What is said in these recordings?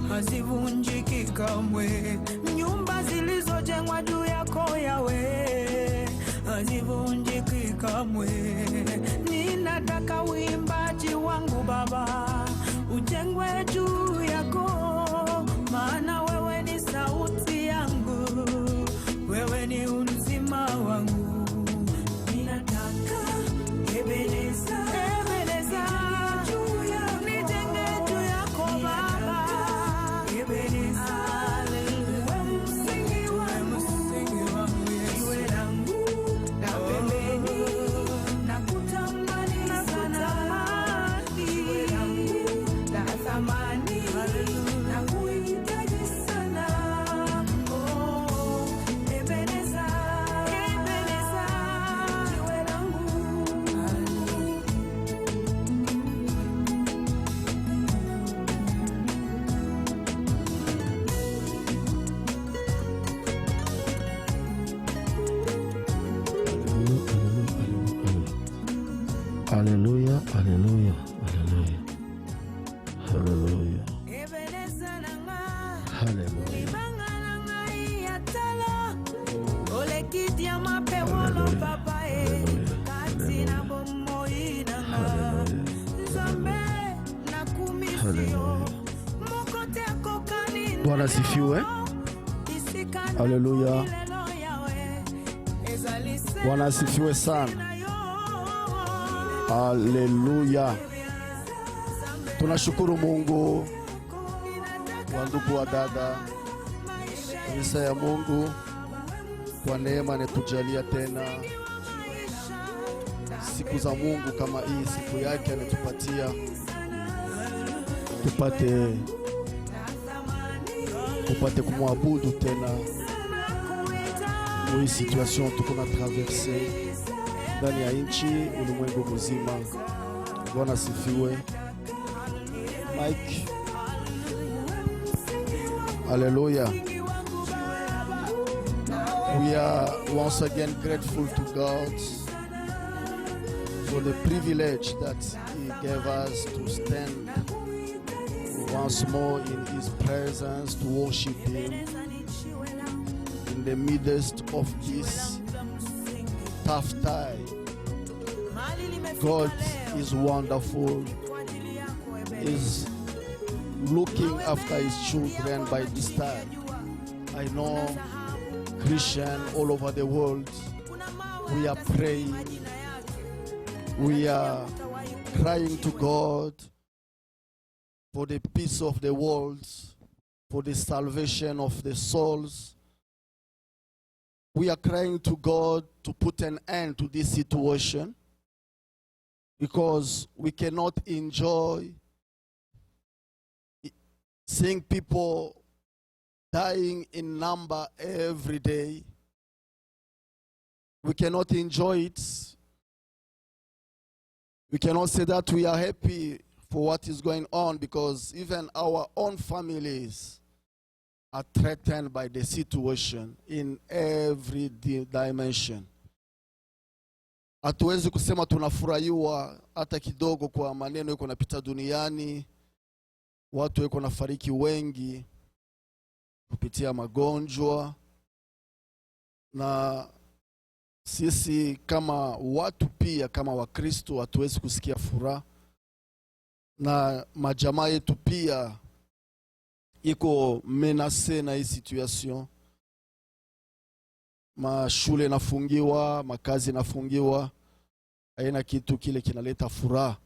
hazivunjiki kamwe. Nyumba zilizojengwa juu yako Yawe hazivunjiki kamwe. Ninataka uimbaji wangu Baba ujengwe juu yako, maana wewe ni sauti yangu, wewe ni uzima wangu. Ninataka Ebeneza, Ebeneza, nijenge juu yako Baba. Ebeneza, wewe msingi wangu, jiwe langu la pembeni, nakutamani sana, jiwe langu la thamani, nakuhitaji sana. Oh, Ebeneza, Ebeneza, jiwe langu. Hallelujah, hallelujah, hallelujah, hallelujah, Ebeneza nanga, hallelujah. ibanga nanga iyatala, olekitia mapewolo papa kati na bomoi nanga, nzambe na kumisio, mokote akokani. Bwana asifiwe. Hallelujah. Bwana asifiwe sana. Haleluya. Tunashukuru Mungu wa ndugu wa dada, kanisa ya Mungu kwa neema anetujalia tena siku za Mungu kama hii, siku yake ametupatia tupate kumwabudu tena muri situation tuko na traverse ndani ya nchi, ulimwengu mzima. Bwana asifiwe. Mike. Hallelujah. We are once again grateful to God for the privilege that He gave us to stand once more in His presence, to worship Him in the midst of this tough time. God is wonderful. Is looking after His children by this time. I know Christian all over the world, we are praying, we are crying to God for the peace of the world, for the salvation of the souls. We are crying to God to put an end to this situation, because we cannot enjoy seeing people dying in number every day. We cannot enjoy it. We cannot say that we are happy for what is going on, because even our own families are threatened by the situation in every dimension. Hatuwezi kusema tunafurahiwa hata kidogo kwa maneno yako napita duniani. Watu wako nafariki wengi kupitia magonjwa, na sisi kama watu pia kama Wakristo hatuwezi kusikia furaha, na majamaa yetu pia iko menase na hii situation. Mashule nafungiwa, makazi nafungiwa, haina kitu kile kinaleta furaha.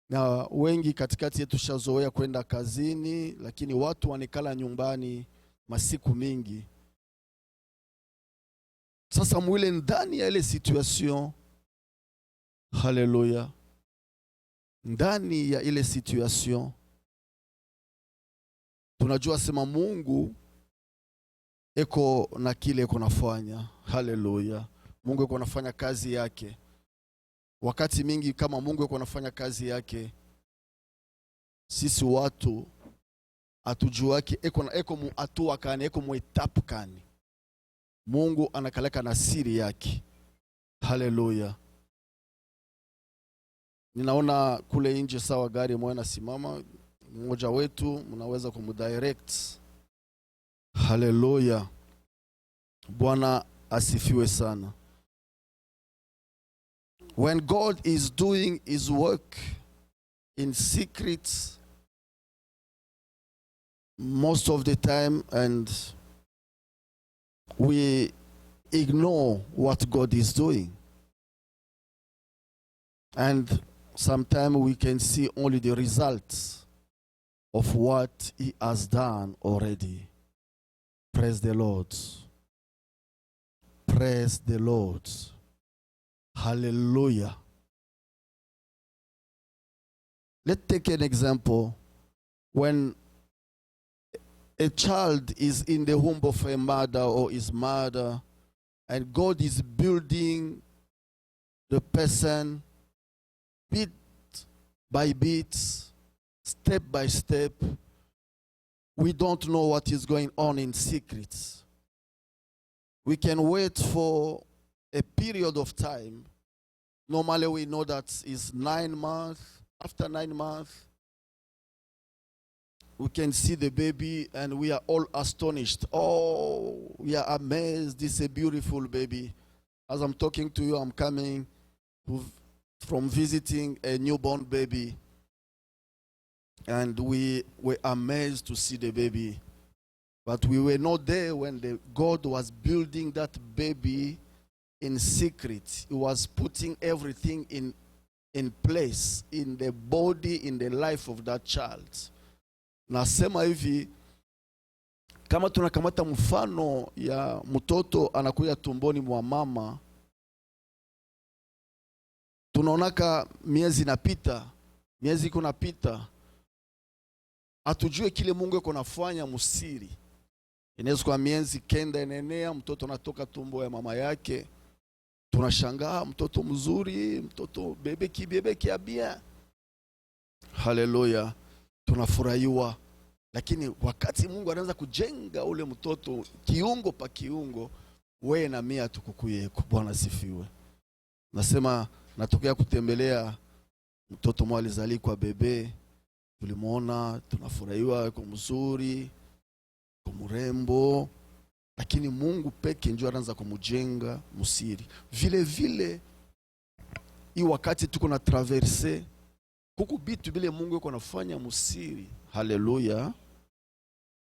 Na wengi katikati yetu shazoea kwenda kazini, lakini watu wanekala nyumbani masiku mingi. Sasa mwile ndani ya ile situation, haleluya, ndani ya ile situation tunajua sema Mungu eko na kile eko nafanya. Haleluya. Mungu eko nafanya kazi yake. Wakati mingi kama Mungu eko nafanya kazi yake, sisi watu atujuake eko mu atua kani, eko mu etapu kani. Mungu anakaleka na siri yake. Haleluya. Ninaona kule nje sawa gari moja nasimama, mmoja wetu mnaweza kumdirect. Haleluya. Bwana asifiwe sana. When God is doing his work in secret most of the time, and we ignore what God is doing, and sometimes we can see only the results of what he has done already. Praise the Lord. Praise the Lord. Hallelujah. Let's take an example. When a child is in the womb of a mother or his mother, and God is building the person bit by bit, step by step, we don't know what is going on in secret. We can wait for a period of time. Normally we know that is 9 months. After 9 months, we can see the baby and we are all astonished. Oh, we are amazed. This is a beautiful baby. As I'm talking to you, I'm coming from visiting a newborn baby. And we were amazed to see the baby. But we were not there when God was building that baby in secret. He was putting everything in place, in the body, in the life of that child. Nasema hivi, kama tunakamata mfano ya mtoto anakuja tumboni mwa mama, tunaonaka miezi inapita, miezi iko napita, atujue kile Mungu yuko nafanya musiri. Inaweza kwa miezi 9 inaenea, mtoto anatoka tumbo ya mama yake. Tunashangaa, mtoto mzuri, mtoto bebe kiabia. Haleluya. Tunafurahiwa. Lakini wakati Mungu anaanza kujenga ule mtoto kiungo pa kiungo, wewe na mimi tukukuye. Bwana sifiwe. Nasema natokea kutembelea mtoto mmoja alizaliwa bebe. Tulimuona, tunafurahiwa, kwa mzuri, kwa mrembo, lakini Mungu peke ndio anaanza kumjenga musiri. Vile vile hii wakati tuko na traverse, kuko bitu bile Mungu yuko anafanya musiri. Haleluya.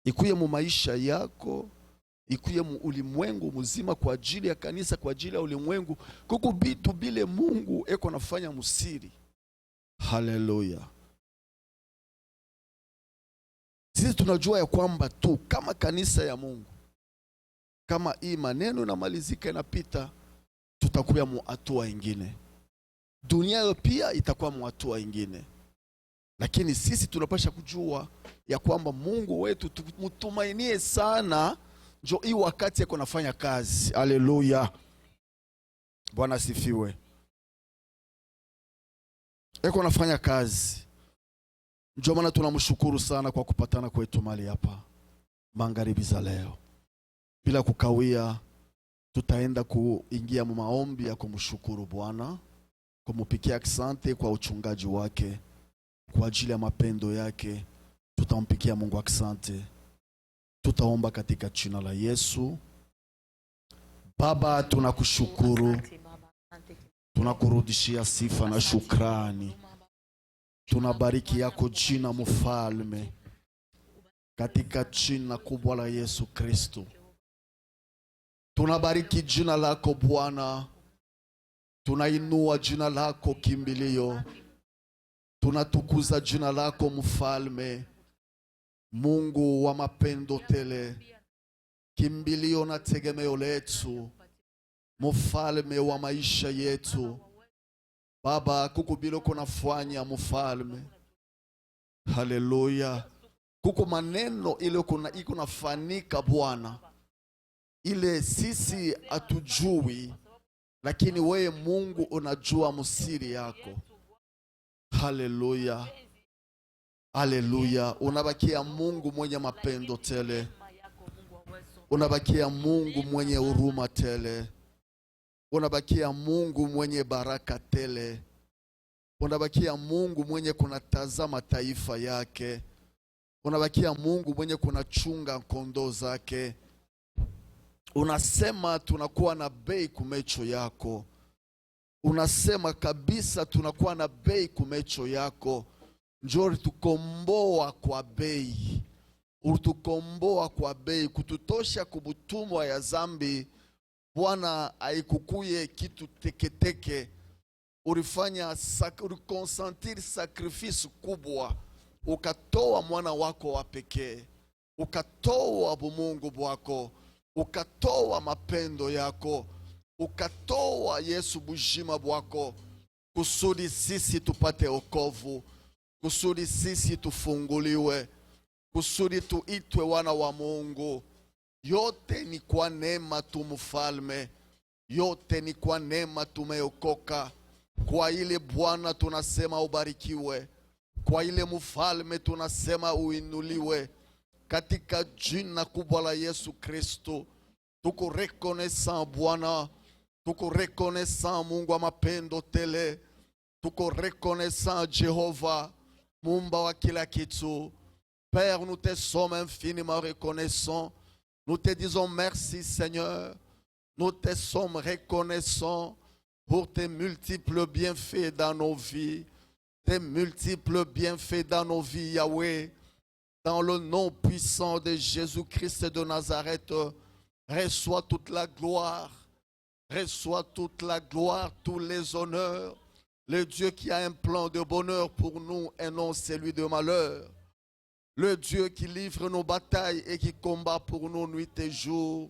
Ikuye mu maisha yako, ikuye mu ulimwengu mzima, kwa ajili ya kanisa, kwa ajili ya ulimwengu, kuko bitu bile Mungu yuko anafanya musiri. Haleluya. Sisi tunajua ya kwamba tu kama kanisa ya Mungu, kama hii maneno inamalizika inapita, tutakuwa mu hatua nyingine. Dunia pia itakuwa mu hatua nyingine. Lakini sisi tunapasha kujua ya kwamba Mungu wetu tumtumainie sana, ndio hii wakati yako nafanya kazi. Haleluya. Bwana sifiwe. Yako nafanya kazi. Ndio maana tunamshukuru sana kwa kupatana kwetu mahali hapa magharibi za leo. Bila kukawia, tutaenda kuingia mu maombi ya kumshukuru Bwana, kumpikia asante kwa uchungaji wake, kwa ajili ya mapendo yake. Tutampikia Mungu asante. Tutaomba katika jina la Yesu. Baba, tunakushukuru. Tunakurudishia sifa na shukrani. Tunabariki yako jina mfalme, katika jina kubwa la Yesu Kristo. Tunabariki jina lako Bwana. Tunainua jina lako kimbilio. Tunatukuza jina lako mfalme, Mungu wa mapendo tele, kimbilio na tegemeo letu, mfalme wa maisha yetu. Baba, kuko bilo kunafanya mfalme. Haleluya. Kuko maneno ile iko nafanika Bwana, ile sisi atujui, lakini wewe Mungu unajua msiri yako. Haleluya. Haleluya. Unabakia Mungu mwenye mapendo tele. Unabakia Mungu mwenye huruma tele. Unabakia Mungu mwenye baraka tele. Unabakia Mungu mwenye kunatazama taifa yake. unabakia Mungu mwenye kunachunga kondoo zake. Unasema tunakuwa na bei kumecho yako. Unasema kabisa tunakuwa na bei kumecho yako. Njoo ulitukomboa kwa bei. Ulitukomboa kwa bei, kututosha kubutumwa ya zambi. Bwana, haikukuye kitu teketeke. Ulikonsentir sakrifisi kubwa. Ukatoa mwana wako wa pekee. Ukatoa bumungu bwako. Ukatoa mapendo yako. Ukatoa Yesu bujima bwako. Kusudi sisi tupate okovu. Kusudi sisi tufunguliwe. Kusudi tuitwe wana wa Mungu. Yote ni kwa neema tu mfalme. Yote ni kwa neema tumeokoka. Kwa ile Bwana tunasema ubarikiwe. Kwa ile mfalme tunasema uinuliwe. Katika jina kubwa la Yesu Kristo. Tuko reconnaissant Bwana. Tuko reconnaissant Mungu wa mapendo tele. Tuko reconnaissant Jehova, Muumba wa kila kitu. Père, nous te sommes infiniment reconnaissants. Nous te disons merci Seigneur. Nous te sommes reconnaissants pour tes multiples bienfaits dans nos vies. Tes multiples bienfaits dans nos vies, Yahweh. Dans le nom puissant de Jésus-Christ de Nazareth, reçois toute la gloire. Reçois toute la gloire, tous les honneurs. Le Dieu qui a un plan de bonheur pour nous et non celui de malheur. Le Dieu qui livre nos batailles et qui combat pour nous nuit et jour.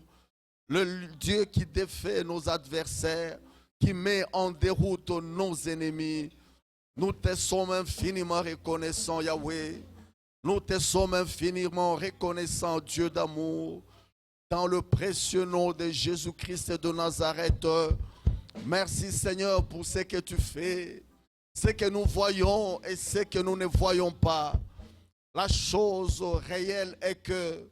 Le Dieu qui défait nos adversaires, qui met en déroute nos ennemis. Nous te sommes infiniment reconnaissants, Yahweh. Nous te sommes infiniment reconnaissants, Dieu d'amour. Dans le précieux nom de Jésus-Christ de Nazareth. Merci Seigneur pour ce que tu fais. Ce que nous voyons et ce que nous ne voyons pas. La chose réelle est que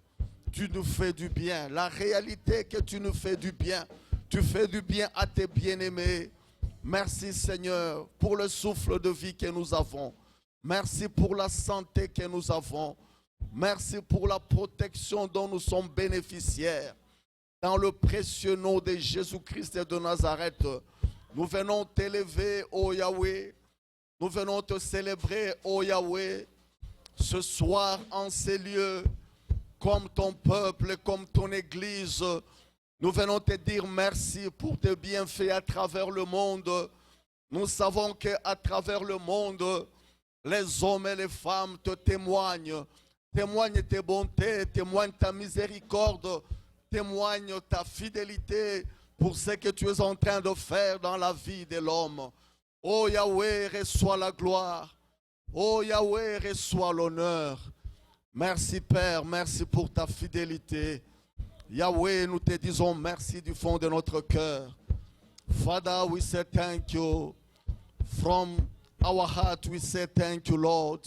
tu nous fais du bien. La réalité est que tu nous fais du bien. Tu fais du bien à tes bien-aimés. Merci Seigneur pour le souffle de vie que nous avons. Merci pour la santé que nous avons. Merci pour la protection dont nous sommes bénéficiaires. Dans le précieux nom de Jésus-Christ de Nazareth, nous venons t'élever, ô Yahweh. Nous venons te célébrer, ô Yahweh. Ce soir, en ces lieux, comme ton peuple, comme ton église, nous venons te dire merci pour tes bienfaits à travers le monde. Nous savons qu'à travers le monde, les hommes et les femmes te témoignent. Témoigne tes bontés, témoigne ta miséricorde, témoigne ta fidélité pour ce que tu es en train de faire dans la vie de l'homme. Oh Yahweh, reçois la gloire. Oh Yahweh, reçois l'honneur. Merci Père, merci pour ta fidélité. Yahweh, nous te disons merci du fond de notre cœur. Father, we say thank you. From our heart we say thank you, Lord.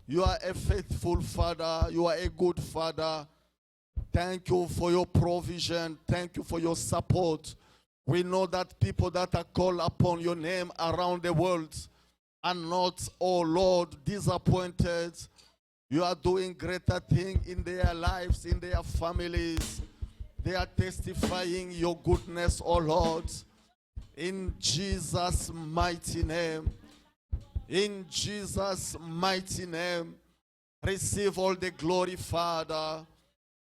You are a faithful Father. You are a good Father. Thank you for your provision. Thank you for your support. We know that people that are called upon your name around the world are not, oh Lord, disappointed. You are doing greater things in their lives, in their families. They are testifying your goodness, oh Lord. In Jesus' mighty name. In Jesus' mighty name, receive all the glory, Father.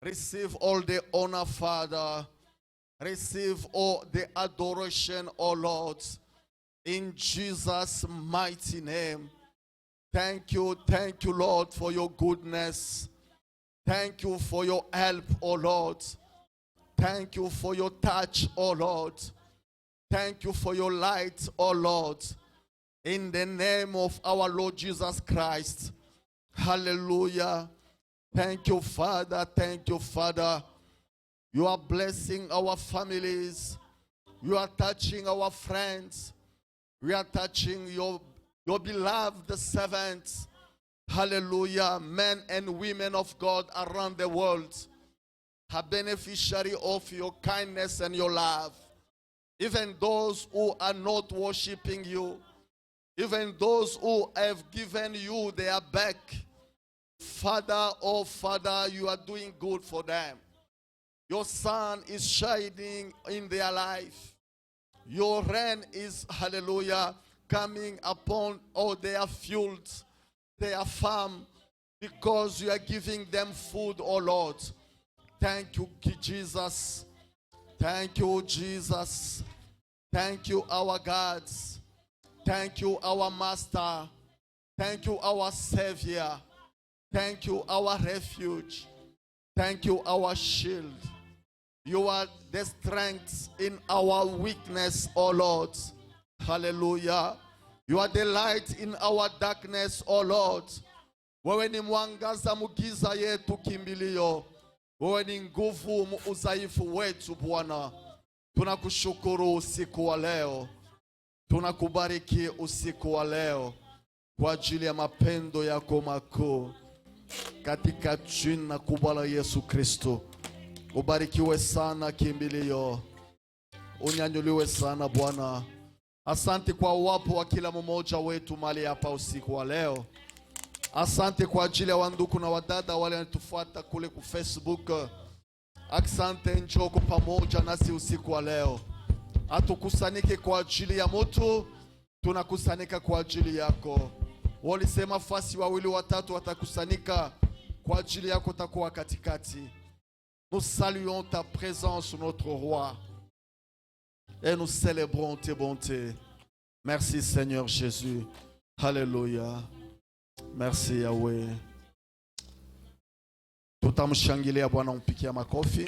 Receive all the honor, Father. Receive all the adoration, O Lord. In Jesus' mighty name. Thank you, Lord, for your goodness. Thank you for your help, O Lord. Thank you for your touch, O Lord. Thank you for your light, O Lord. In the name of our Lord Jesus Christ. Hallelujah. Thank you, Father. Thank you, Father. You are blessing our families. You are touching our friends. We are touching your beloved servants. Hallelujah. Men and women of God around the world are beneficiary of your kindness and your love. Even those who are not worshiping you. Even those who have given you their back, Father, oh Father, you are doing good for them. Your sun is shining in their life. Your rain is, hallelujah, coming upon all their fields, their farm, because you are giving them food, oh Lord. Thank you, Jesus. Thank you, Jesus. Thank you, our God. Thank you, our Master. Thank you, our Savior. Thank you, our refuge. Thank you, our shield. You are the strength in our weakness, O Lord. Hallelujah. You are the light in our darkness, O Lord. Wewe ni mwangaza mugiza yetu kimbilio. Wewe ni nguvu udhaifu wetu Bwana. Tunakushukuru usiku wa leo. Tunakubariki usiku wa leo kwa ajili ya mapendo yako makuu. Katika jina kubwa la Yesu Kristo. Ubarikiwe sana kimbilio. Unyanyuliwe sana Bwana. Asante kwa uwapo wa kila mmoja wetu mahali hapa usiku wa leo. Asante kwa ajili ya wandugu na wadada wale wanatufuata kule ku Facebook. Asante njoko pamoja nasi usiku wa leo. Hatukusanike kwa ajili ya mtu, tunakusanika kwa ajili yako. Walisema fasi wawili watatu watakusanika, kwa ajili yako takuwa katikati. Nous saluons ta présence, notre roi, et nous célébrons tes bontés. Merci Seigneur Jésus. Alléluia. Merci Yahweh. Tutamshangilia Bwana, umpikia makofi.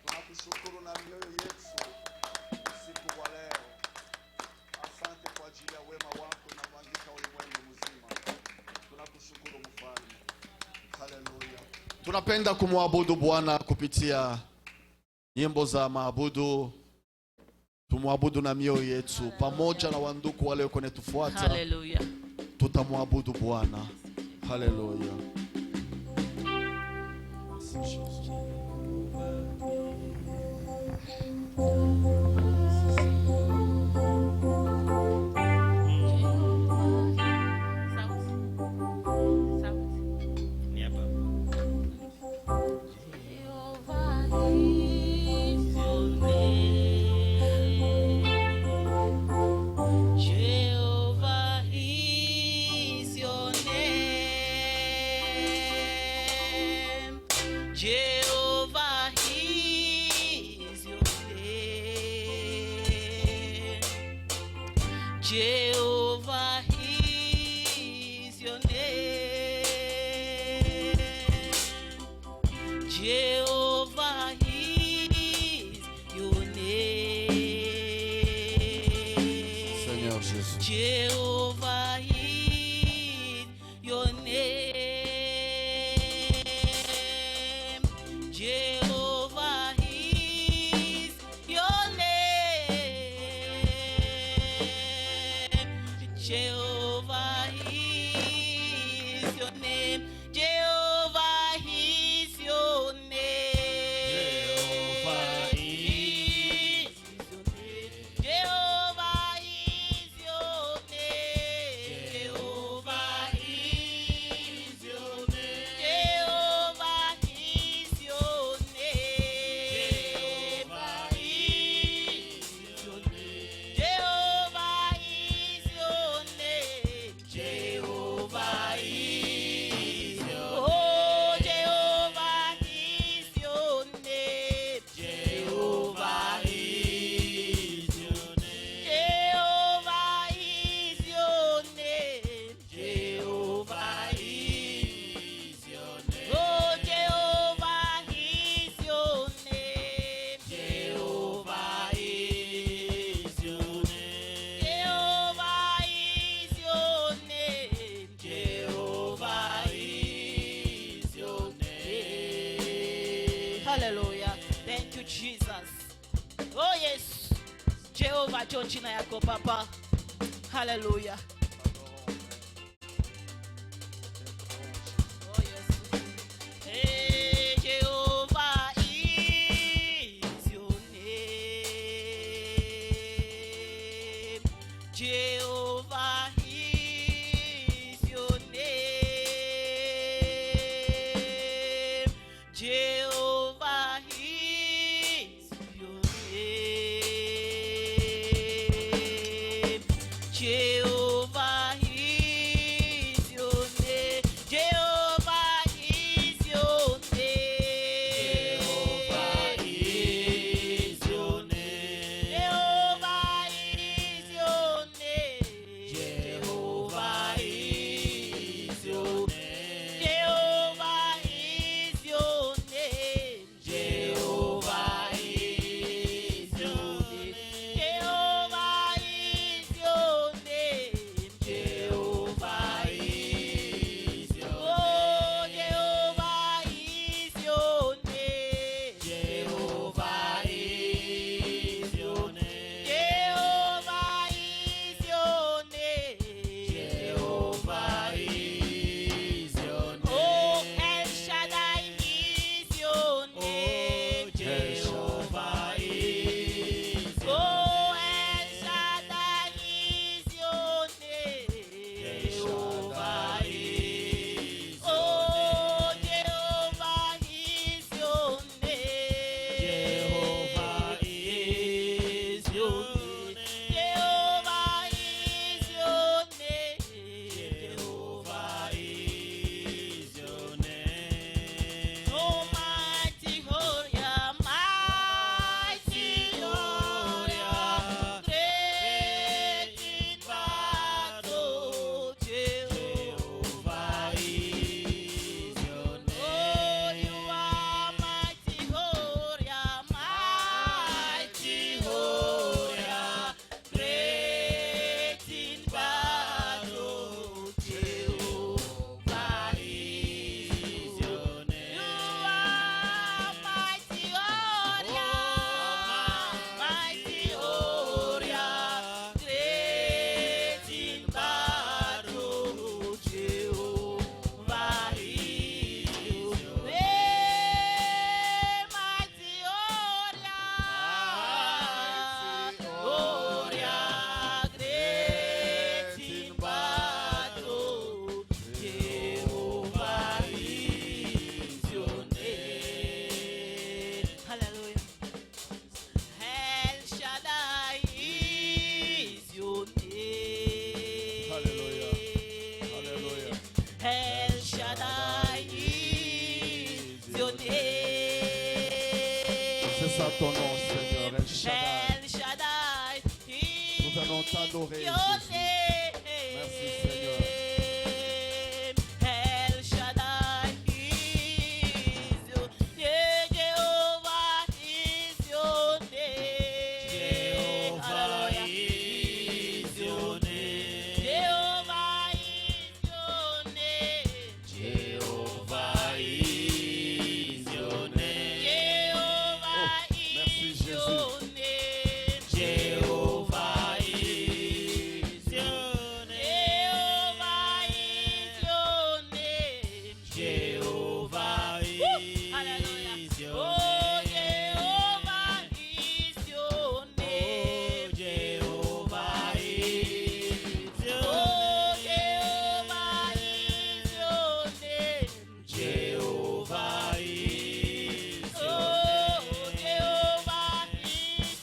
Tunakushukuru na mioyo yetu usiku wa leo. Asante kwa ajili ya wema wako na kuandika ulimwengu mzima. Tunakushukuru Mfalme. Haleluya. Tunapenda kumwabudu Bwana kupitia nyimbo za maabudu. Tumwabudu na mioyo yetu pamoja na wandugu wale wako netufuata. Haleluya. Tutamwabudu Bwana. Haleluya. Jehovah is your name. Jehovah is your name. Jehovah is your name. Seigneur Jésus. Jehovah is your name. Jehovah is your name. Jehovah is your name. Jehovah is your name. Jehovah is your name. Jehovah is your name. Jehovah is your name. Jehovah is your name. Jehovah is your name. Jehovah is your name. Oh, Jehovah is your name. Jehovah is your name. Jehovah is your name. Jehovah is your name. Oh, Jehovah is your name. Jehovah is your name. Jehovah is your name. Jehovah is your name. Hallelujah. Thank you, Jesus. Oh yes. Jehovah John china yako papa. Hallelujah. Oh yes. Hey, Jehovah is your name. Jehovah t'adorer, your Jésus. name. Merci, Seigneur. El Shaddai is your name. Jehovah is your name. Hallelujah. is your name. Jehovah is your name. Jehovah is your name. Jehovah merci, is Jésus. your name. Jehovah is your name. Jehovah is your name. Jehovah Woo! is your Hallelujah. name. Oh, Jehovah is your Oh, name. Jehovah Oh, is Jehovah is your name.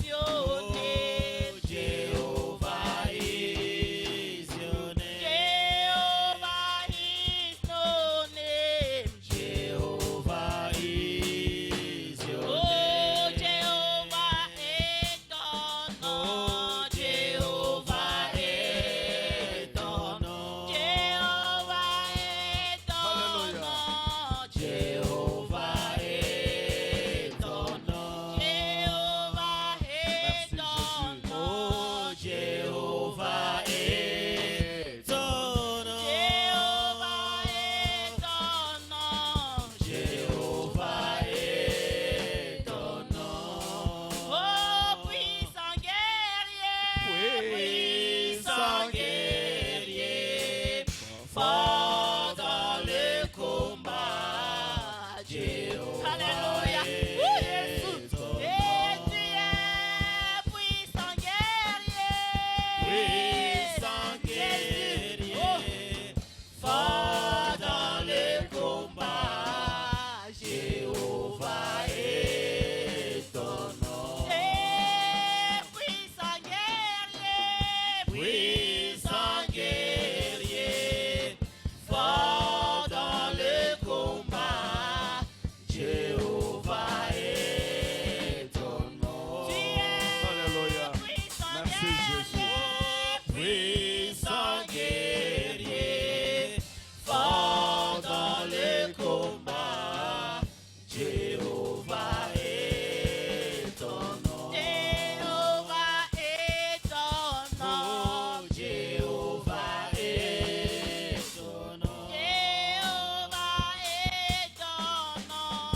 your name. Jehovah is your name. Jehovah is no name. Jehovah is your Oh, name. Jehovah est ton nom. Jehovah est ton nom. Jehovah est ton Alléluia. nom. Jehovah est ton nom. Jehovah est Merci, ton Jésus. nom. Oh, Jehovah est ton nom. Jehovah est ton nom. Jehovah est ton nom. Oh, puissant guerrier. Puissant guerrier, fort dans le combat. Jehovah Alléluia. est Oh, Jésus. ton Et tu es puissant guerrier. puissant Jésus. Oh, guerrier, fort dans le combat. Jéhovah est ton nom. et puissant guerrier. Puissant guerrier, fort dans le combat. Jéhovah est ton nom. Tu es Alléluia. puissant Merci, Jésus. guerrier. Puissant guerrier, fort dans le combat. Jéhovah est ton nom. Jéhovah est ton nom. Oh, Jéhovah est ton nom. Jéhovah est ton nom.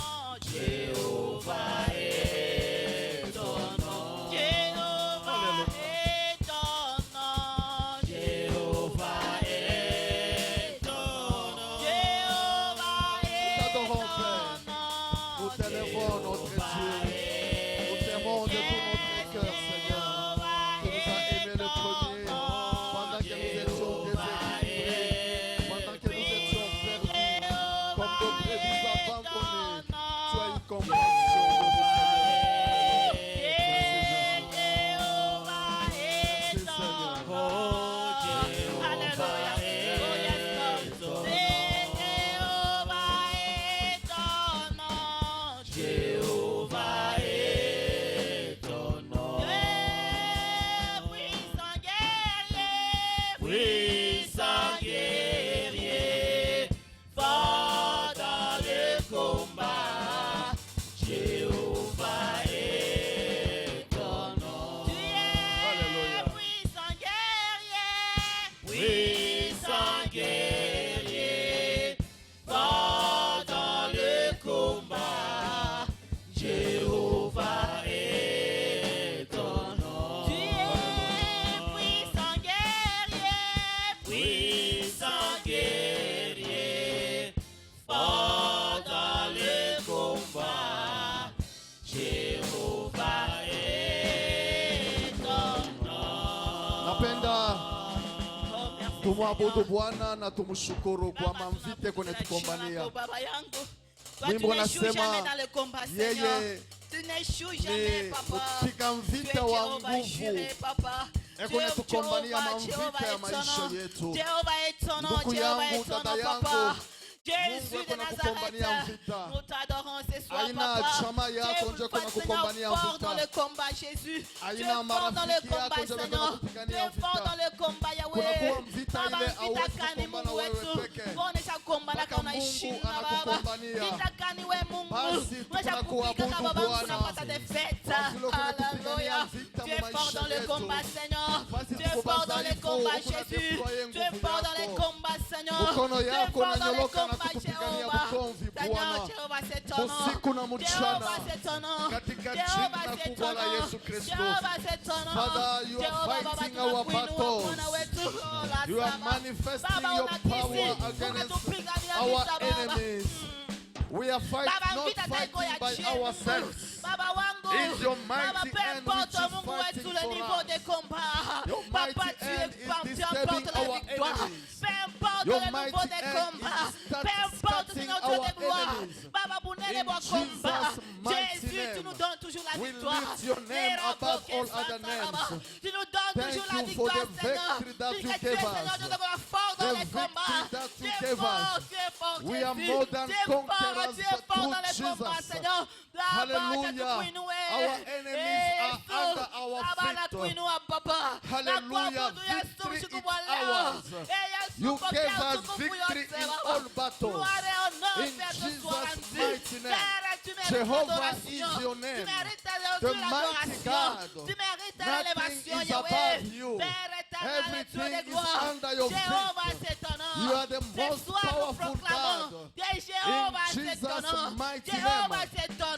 Jéhovah est ton nom. Jéhovah est ton nom. Jéhovah est ton nom. Jéhovah est t'adorons, ton Père. nom. Nous t'élèvons, notre Dieu. Nous t'aimons de tout notre cœur, Seigneur. Tu nous as aimés le premier pendant que nous étions déséquilibrés, pendant que nous étions perdus, comme de brebis abandonnées. Tu as eu compassion de nous, Seigneur. Jéhovah est Merci, ton Seigneur. nom. Oh, Jéhovah Alléluia. Oh, yes, Lord. est ton Jéhovah est ton nom. Jéhovah est ton nom. Puissant guerrier. Puissant guerrier, fort dans le combat. Jéhovah est ton nom. Tu es Alléluia. puissant guerrier. Puissant guerrier, fort dans le combat. Jéhovah est ton nom. Tu es puissant guerrier. Puissant guerrier, fort dans le combat. Jéhovah est ton nom. Napenda Oh, merci, tumwabudu Seigneur. Bwana na tumshukuru kwa mamvite kwenye tukombania. Baba yangu. Toi, Wimbo tu n'échoues unasema, jamais dans le combat, Seigneur. Yeye Tu n'échoues jamais, ni Papa. mshika Tu es mvita wa Jehovah Jireh, nguvu. Papa. Eko na tukombania Jehovah, mamvita Jehovah ya est ton maisha nom. yetu. Jehovah est ton nom, Ndugu Jehovah yangu, est ton dada nom, yangu, Papa. Jésus Mungu de ako nakukombania Nazareth, vita. nous t'adorons ce soir, Aina papa. chama yako Tu es ndio kuna Seigneur kukombania fort vita. dans le combat, Jésus. Tu es Aina fort dans le marafiki combat, yako ndio Seigneur. Tu kupigania es fort vita. dans le combat, Kunakuwa Yahweh. vita Baba, ile vita hauwezi kani kukombana Mungu wewe wetu. peke. Kuonesha kukombana Mpaka kama Mungu ishinda, Baba. anakukombania. Vita kani we Mungu. Basi Kuonesha tunakuabudu kupigana, Baba, Bwana. tunapata defeat. Basi leo kunatupigania Alléluia. vita Tu mu es fort maisha dans le yetu. combat, Seigneur. Basi Tu es tuko fort dans le badhaifu, combat, huku Jésus. natuploye Tu es nguvu fort dans le yako. combat, Seigneur. Mkono Tu es yako fort dans le unanyoloka na combat, kutupigania Jéhovah. mkomvi, Seigneur, Bwana. Jéhovah, c'est ton nom. Usiku na mchana. Jéhovah, c'est ton nom. Katika Jéhovah, jina c'est kubwa ton la nom. Yesu Kristo. Jéhovah, c'est ton nom. Father, you are Jéhovah, Baba, fighting tunakuinua our battles. Bwana wetu. Oh, la You are Baba. manifesting Baba, your unakisi, power against unatupigania our vita, Baba. enemies. We are Baba, not vita taiko ya fighting by chini. ourselves. Baba wangu, It's your mighty Baba, peu hand importe which is Mungu fighting wetu le for niveau us. des combats. Your Papa, mighty tu hand es is fort, tu disturbing emportes la our victoire. enemies. Peu importe Your le niveau mighty des hand combats. is Peu importe starting notre our de gloire. enemies. Baba, bunele In bon combat. Jesus' mighty Jésus, tu name, nous donnes toujours la we victoire. lift your name above all other names. Tu nous donnes Thank toujours la you for victoire, the Seigneur. victory that Puisque you tu es, gave Seigneur, us. Dieu de gloire, fort dans The les combats. victory that Tu you es gave fort, us. tu es fort, We are Jésus. more than Tu es fort, conquerors tu es fort through dans les combats, Jesus. Seigneur. Hallelujah. Our enemies are under our feet. Hallelujah. Victory is ours. You gave us victory in all battles. In Jesus' mighty name. Jehovah is your name. The mighty God. Nothing is above you. Everything is under your feet. You are the most powerful God. In Jesus' mighty name.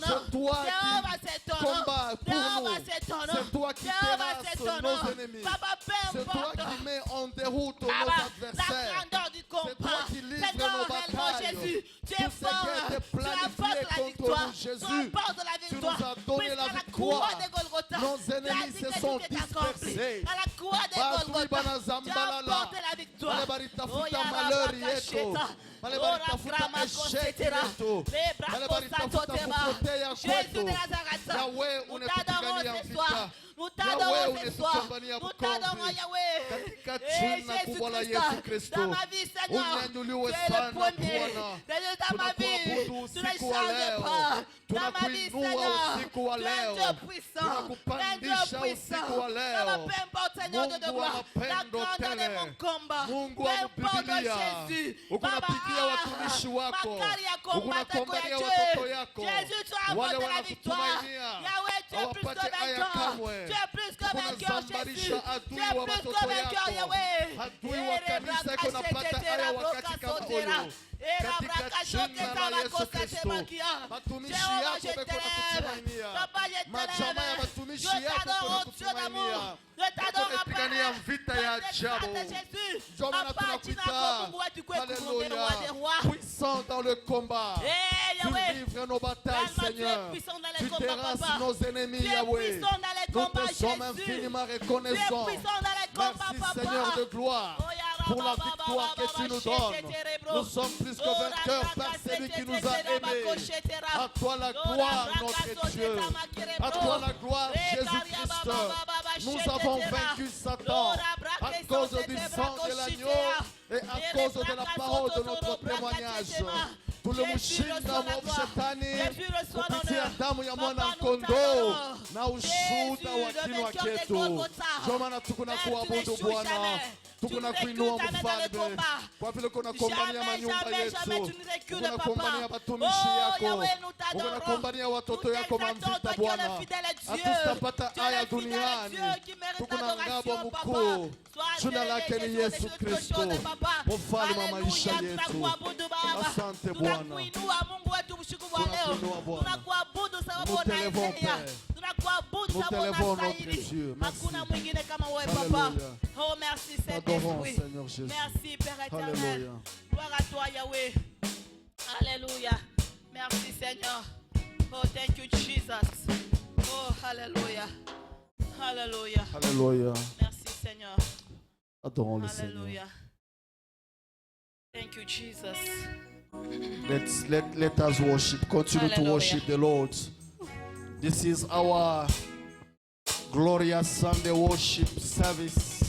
C'est toi qui combats pour nous. C'est toi qui terrasses nos ennemis. C'est toi qui mets en déroute nos adversaires. C'est toi qui livres nos batailles. Tout ce qui a été planifié contre nous, Jésus, tu nous as donné la victoire. Nos ennemis se sont dispersés. Batui banazambalala. Bale baritafuta malheur yetu. Bale baritafuta esheki yetu. Bale baritafuta kupotea kwetu. Yawe unatupigania vita. Yawe unatupigania mkomvi. Katika jina kubwa la Yesu Kristo. Unyanyuliwe sana Bwana. Tunakuabudu usiku wa leo. Tunakuinua usiku wa leo. Tunakupandisha usiku wa leo. Mungu wa mapendo tele. Mungu wa kupigilia. Ukunapigia watumishi wako. Ukunakombalia watoto yako. Wale wanakutumainia. Hawapate aya kamwe. Ukunazambarisha adui wa watoto yako. Adui wa kanisa iko napata aya wakati kama huyu. Katika jina la Yesu Kristo, matumishi yako beko nakutumainia. Majama ya matumishi yako nakutumainia. Tunapigania vita ya ajabu. Ndio maana tunakuita. Alléluia. Puissant dans le combat. Tu livres nos batailles, Seigneur. Tu terrasses nos ennemis, Yahweh. Nous te sommes infiniment reconnaissants. Merci, Seigneur de gloire, pour la victoire que tu nous donnes. Nous sommes plus que vainqueurs par celui qui nous a aimés. À toi la gloire, notre Dieu. À toi la gloire, Jésus-Christ. Nous avons vaincu Satan à cause du sang de l'agneau et à cause de la parole de notre témoignage. Tulimushinda mwovu shetani kupitia damu ya mwana kondoo na ushuhuda wa kinywa chetu. Ndio maana tunakuabudu Bwana, tunakuinua Mfalme, kwa vile unakombania manyumba yetu, unakombania watumishi yako, unakombania watoto yako mamvita Bwana. Hatutapata aya duniani, tukuna ngabo mkuu. Jina lake ni Yesu Kristo, mfalme wa maisha yetu. Asante Bwana. Tunakuinua Mungu wetu usiku wa leo. Tunakuabudu sababu Nous t'élevons, unaendelea. Père. Tunakuabudu Nous sababu t'élevons, unastahili. notre Dieu. Merci. Hakuna mwingine kama wewe Papa. Alléluia. Oh merci T'adorons, Saint-Esprit. Seigneur Jésus. Merci Père éternel. Alléluia. Gloire à toi Yahweh. Alléluia. Merci Seigneur. Oh thank you Jesus. Oh hallelujah. Hallelujah. Alléluia. Merci Seigneur. Adorons le Seigneur. Hallelujah. Thank you Jesus. Let us worship. Continue to Hallelujah. worship the Lord. This is our glorious Sunday worship service.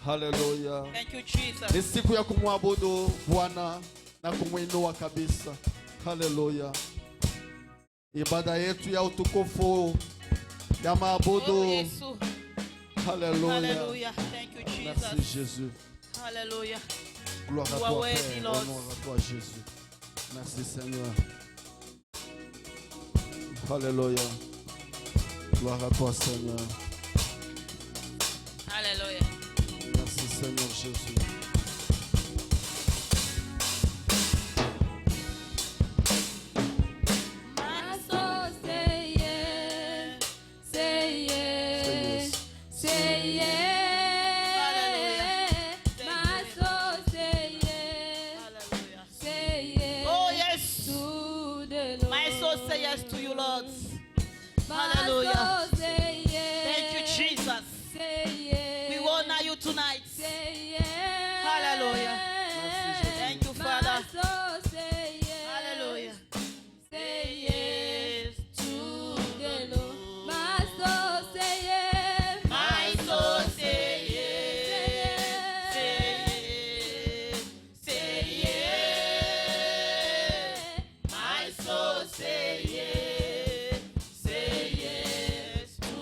Hallelujah. Thank you Jesus. Ni siku ya kumwabudu Bwana. na kumwinua kabisa. Haleluya. Ibada yetu ya utukufu ya maabudu. Oh, Yesu. Haleluya. Hallelujah. Thank you, Jesus. Merci Jésus. Hallelujah. Gloire à You are toi, worthy, Père. Lord. Honneur à toi, Jésus. Merci, Seigneur. Alléluia. Gloire à toi, Seigneur. Hallelujah. Merci, Seigneur Jésus. My soul say yes, say yes, say yes. Hallelujah. My soul say yes, Hallelujah. say yes. Oh, yes. To the Lord. My soul say yes to you, Lord. My Hallelujah. soul say yes. Thank you, Jesus. Say yes. We honor you tonight. Say yes. Hallelujah. Thank you, Father. My soul say yes. Hallelujah. Say yes to the Lord. My soul say yes. My soul say yes. Say yes. My soul say yes. Say yes to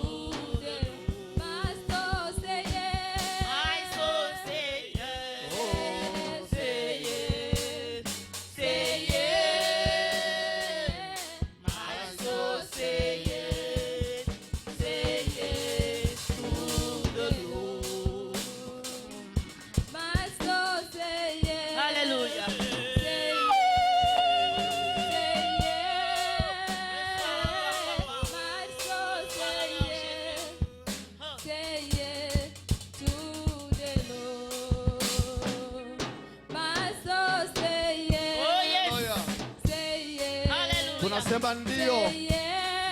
the Lord. My soul say yes. My soul say yes. Oh. Say yes. Say yes. My soul say yes. Say yes to the Lord. My soul say yes. Hallelujah. Say yes. Say yes. My soul say yes. Say yes to the Lord. My soul say yes. Oh yes. Haleluya. Say yes. Hallelujah. Tunasema ndio. Say yes.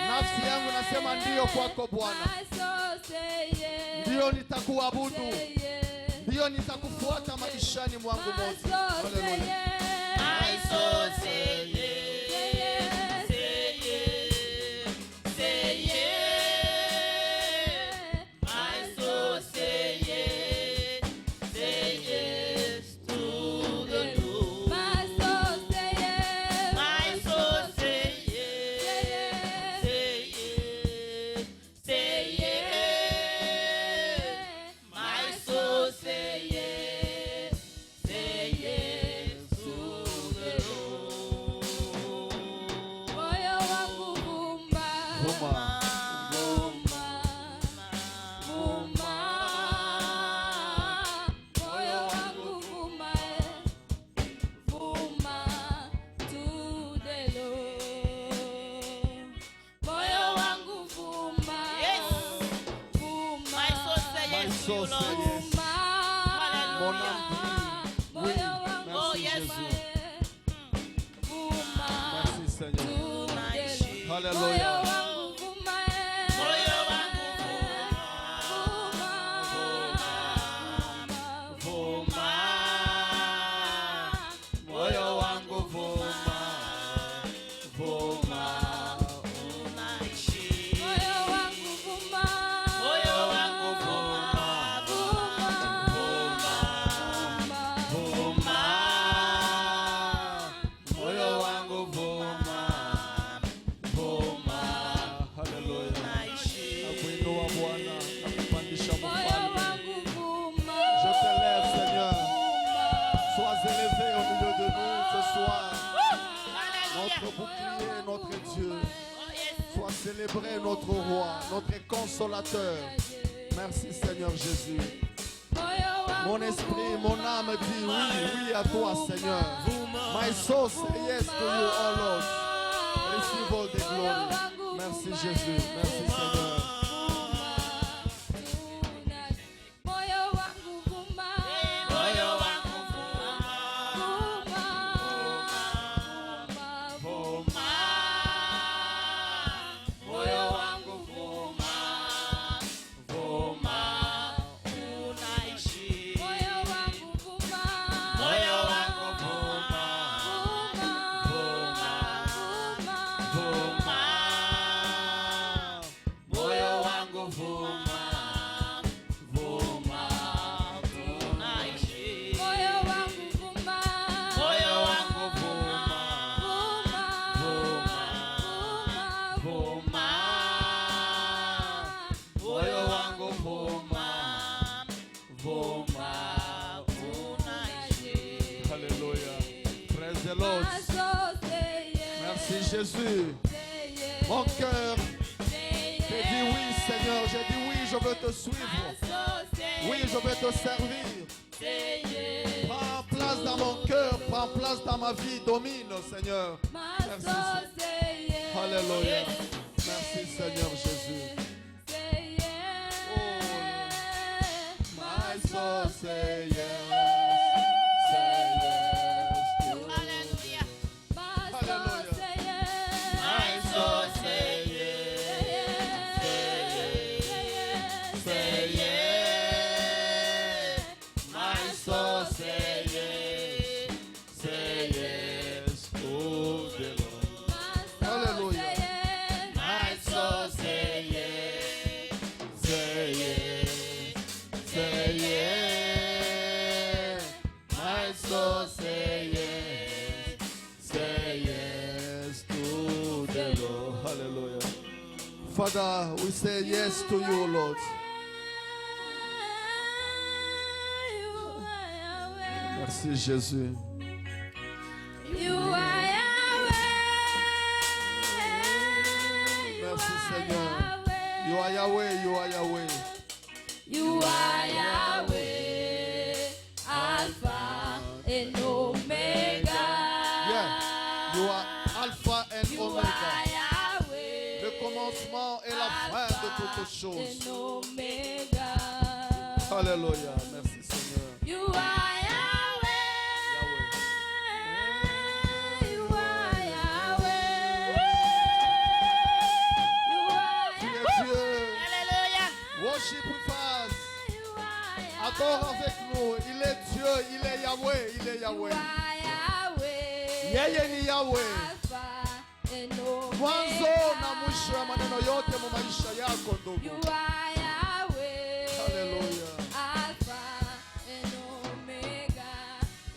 Nafsi yangu nasema ndio kwako Bwana. My soul say yes. Ndio nitakuabudu. Say yes. Ndio nitakufuata maishani mwangu My mote. soul say Haleluya. yes. My soul say yes. Say yes. Say yes. Say yes. My soul say yes. Say yes to the Lord. My soul say yes. My soul say yes. Say yes. Say yes. My soul say yes. Say yes to the Lord. Moyo wangu vuma. Vuma. Vuma. Moyo wangu vuma. Vuma to the Lord. Moyo wangu vuma. Yes. Vuma. My soul say My yes to soul you, say Lord. yes. Vuma. Mon âme prie. Oui, Moyo wangu Oh, merci yes. vuma. Jésus. Vuma. Merci Seigneur. Moyo Haleluya. wangu vuma. Moyo wangu Vuma. Moyo wangu vuma. Vuma. unaishi. Moyo wangu vuma. Moyo wangu vuma. Vuma. Moyo wangu vuma. Vuma. Haleluya. Unaishi. Nakuinua Bwana, nakupandisha Moyo Mfalme. wangu vuma. Je t'élève Seigneur. Sois élevé au milieu de nous ce soir. Notre Hallelujah. bouclier, notre Dieu. Oh, yes. Sois célébré notre roi, notre consolateur. Merci Seigneur Jésus. Moyo wangu Mon esprit, mon âme dit oui, oui à toi Seigneur. My soul say yes to you, oh Lord. Receive all the glory. Merci Jésus, merci Seigneur. Moyo wangu vuma. Moyo wangu Vuma. Moyo wangu vuma. Vuma. Unaishi. Moyo wangu vuma. Moyo wangu Vuma. Vuma. Vuma. Moyo Lord. My soul say yes. Merci Jésus. Say yes. Mon cœur Say te yes. dit oui, Seigneur. J'ai dit oui, je veux te suivre. My soul say Oui, je veux te servir. Say yes. Prends place dans mon cœur, prends place dans ma vie. Domine, Seigneur. My Merci. soul say yes. Alléluia. Merci, Seigneur Jésus. Say yes. My soul say yes. Say yes. Hallelujah. My soul Hallelujah. say yes. My soul say yes. Say yes. Say yes. My soul say yes. Say yes to the Lord. My soul Hallelujah. say yes. My soul say yes. Say yes. Say yes. My soul say yes. Say yes to the Lord. Hallelujah. Father, we say yes to you, Lord. Merci Jésus. You are Yahweh. Merci Seigneur. You are Yahweh, you are Yahweh. You are Yahweh, Alpha and Omega. Yeah. You are Alpha and You are Omega. Yahweh, Le commencement et la fin de toutes choses. and Omega. Alléluia. Merci Seigneur. You are Yahweh. You are Yahweh. You are Tu es Yahweh. Dieu. Hallelujah. Worship with us. You are Adore avec nous. Il est Dieu, il est Yahweh, il est You Yahweh. are Yahweh. Yeye ni Yahweh. Alpha and Omega. Mwanzo na mwisho ya maneno yote mu maisha yako You ndugu. are Yahweh. Hallelujah. Alpha and Omega.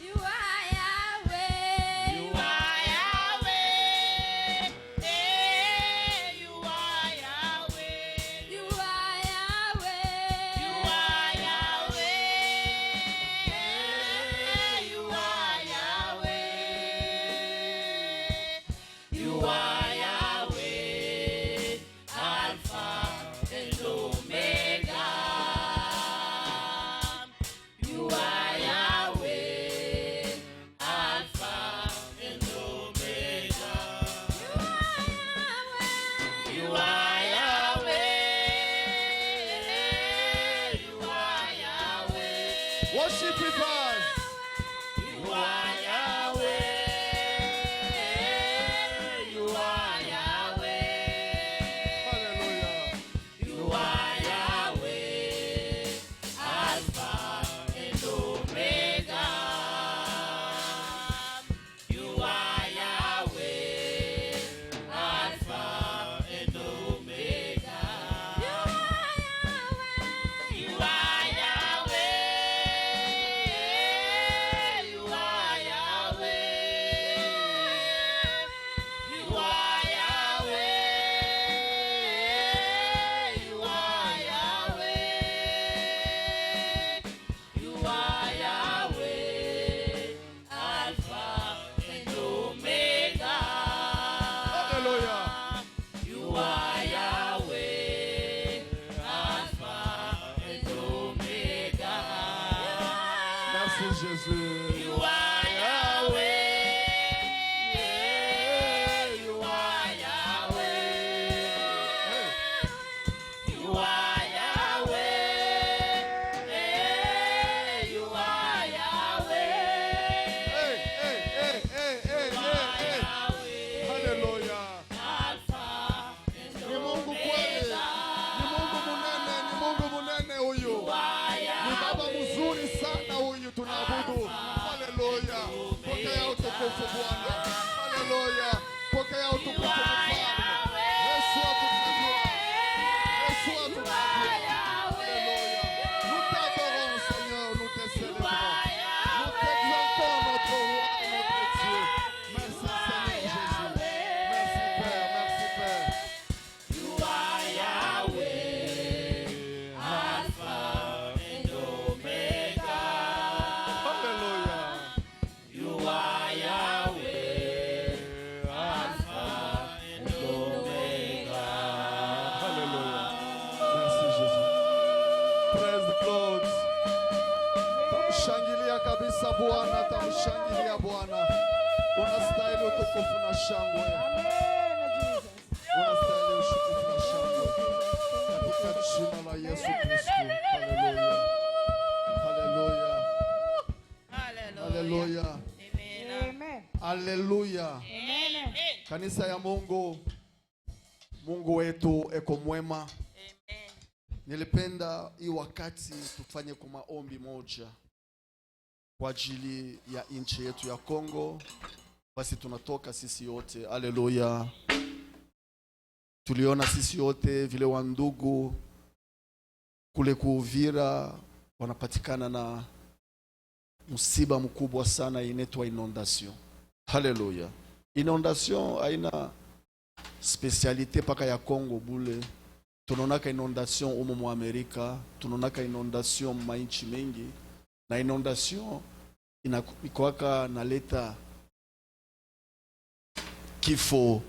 You are Yahweh. You are Yahweh. Hey, you are Yahweh. You are Yahweh. You are Yahweh. You are Yahweh. You are Yahweh. Alpha and Omega. You are Yahweh. Alpha and Omega. You are Yahweh. You are Yahweh. Worship with us. You are Yahweh. You are Yahweh. Hallelujah. You are Yahweh. Alpha and Omega. You are Yahweh. Alpha and Omega. You are Yahweh. You are Yahweh. You are Yahweh. You are Yahweh. You are Yahweh. Alpha and Omega. Hallelujah. You are Yahweh. Alpha and Omega. Merci Jésus. You are Yahweh. You are Yahweh. You are Yahweh. You are Yahweh. Hey, hey, hey, hey, hey, You hey, are hey. Yahweh. Hallelujah. Alpha and Ni Mungu kweli. Omega. Ni Mungu munene, ni Mungu munene huyu. You are Ni Baba Yahweh. mzuri sana huyu tunaabudu. Hallelujah. Pokea kabisa Bwana, tamshangilia Bwana. Unastahili utukufu na shangwe. Unastahili utukufu na shangwe. Katika jina la Yesu Kristo. Haleluya. Haleluya. Haleluya. Amen. Haleluya. Amen. Kanisa ya Mungu, Mungu wetu eko mwema. Amen. Nilipenda hii wakati tufanye kwa maombi moja kwa ajili ya nchi yetu ya Kongo. Basi tunatoka sisi yote. Haleluya. Tuliona sisi yote vile wandugu kule Uvira wanapatikana na msiba mkubwa sana inaitwa inondation. Haleluya. Inondation haina specialite paka ya Kongo bule. Tunaonaka inondation umo mu Amerika, tunaonaka inondation mainchi mengi, na inondation inakuwaka naleta kifo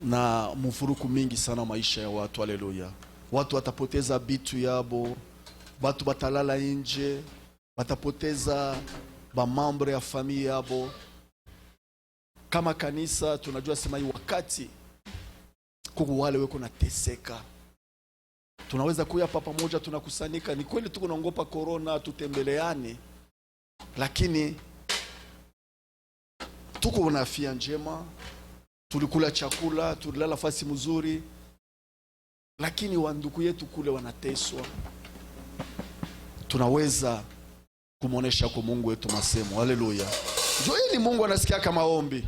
na mfuruku mingi sana maisha ya watu. Haleluya. Watu watapoteza bitu yabo, watu batalala nje, watapoteza bamambre ya familia yabo. Kama kanisa tunajua sema hii wakati kuku wale weko na teseka, tunaweza kuya hapa pamoja, tunakusanyika. Ni kweli tuko naogopa corona, tutembeleane, lakini tuko na afya njema, tulikula chakula, tulilala fasi mzuri, lakini wandugu yetu kule wanateswa. Tunaweza kumuonesha kwa Mungu wetu masemo. Haleluya. Ndio hili Mungu anasikia kama ombi.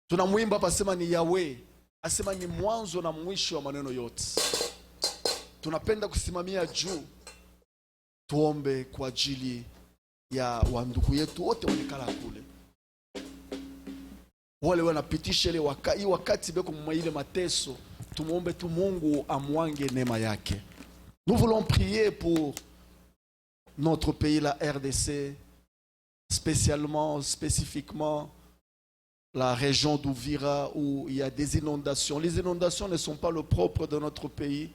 Tunamuimba hapa, sema ni Yahweh, asema ni mwanzo na mwisho wa maneno yote. Tunapenda kusimamia juu, tuombe kwa ajili ya wandugu yetu wote wanikala kule, wale wanapitisha ile wakati beko ile mateso. Tumuombe tu Mungu amwange neema yake. Nous voulons prier pour notre pays, la RDC, spécifiquement la région d'Uvira où il y a des inondations. Les inondations ne sont pas le propre de notre pays.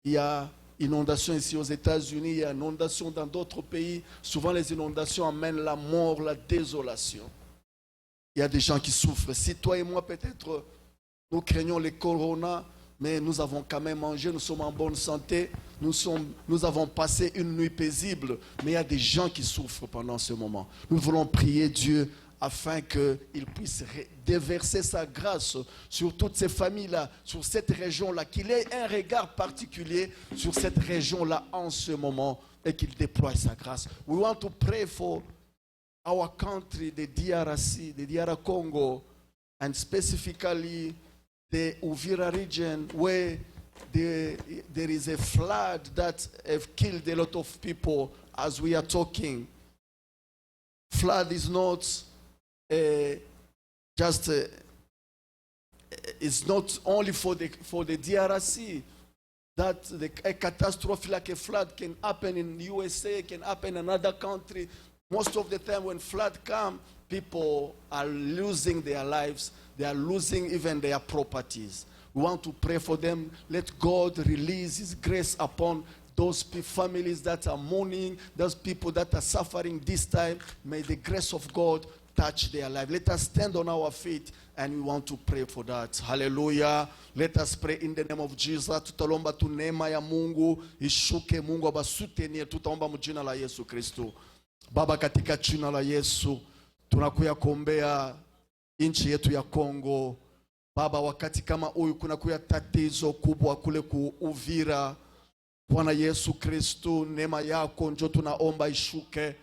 Il y a inondations ici aux États-Unis, il y a inondations dans d'autres pays. Souvent les inondations amènent la mort, la désolation. Il y a des gens qui souffrent. Si toi et moi peut-être nous craignons les corona, mais nous avons quand même mangé, nous sommes en bonne santé, nous avons passé une nuit paisible, mais il y a des gens qui souffrent pendant ce moment. Nous voulons prier Dieu afin qu'il puisse déverser sa grâce sur toutes ces familles-là, sur cette région-là, qu'il ait un regard particulier sur cette région-là en ce moment et qu'il déploie sa grâce. We want to pray for our country, the DRC, the DR Congo, and specifically the Uvira region where there is a flood that have killed a lot of people as we are talking. Flood is not it's not only for the DRC. That a catastrophe like a flood can happen in USA, can happen in another country. Most of the time when flood come, people are losing their lives. They are losing even their properties. We want to pray for them. Let God release His grace upon those families that are mourning, those people that are suffering this time. May the grace of God touch their life. Let us stand on our feet and we want to pray for that. Hallelujah. Let us pray in the name of Jesus. Tutalomba tu neema ya Mungu ishuke, Mungu abasutenie. Tutaomba mjina la Yesu Kristo. Baba, katika jina la Yesu tunakuya kuombea nchi yetu ya Kongo. Baba, wakati kama huyu kuna kuya tatizo kubwa kule ku Uvira. Bwana Yesu Kristo, neema yako njoo tunaomba ishuke.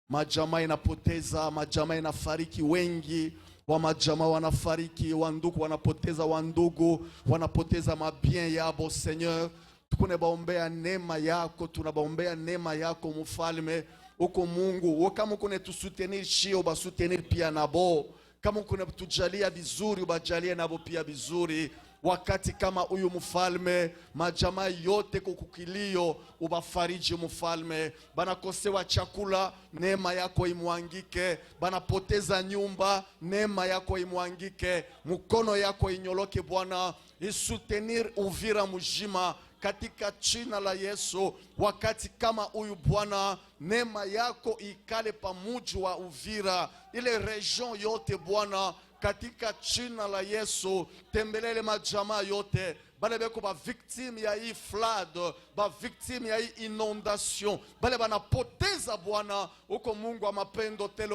Majamaa inapoteza, majamaa inafariki, wengi wa majamaa wanafariki, wandugu wanapoteza wandugu, wanapoteza mabien yabo. Seigneur, tukunebaombea neema yako, tunabaombea neema yako mfalme. Uko Mungu, kama ukone tusutenir shio basutenir pia nabo. Kama ukone tujalia vizuri ubajalie nabo pia vizuri. Wakati kama huyu mfalme, majamaa yote kukukilio ubafariji mfalme. Banakosewa chakula, neema yako imwangike. Banapoteza nyumba, neema yako imwangike. Mkono yako inyoloke Bwana, isutenir Uvira mujima katika jina la Yesu. Wakati kama huyu Bwana, neema yako ikale pamuji wa Uvira, ile region yote Bwana, katika jina la Yesu. Tembelele majamaa yote bale beko ba victime ya hii flood, ba victime ya hii inondation, bale banapoteza Bwana, uko Mungu wa mapendo tele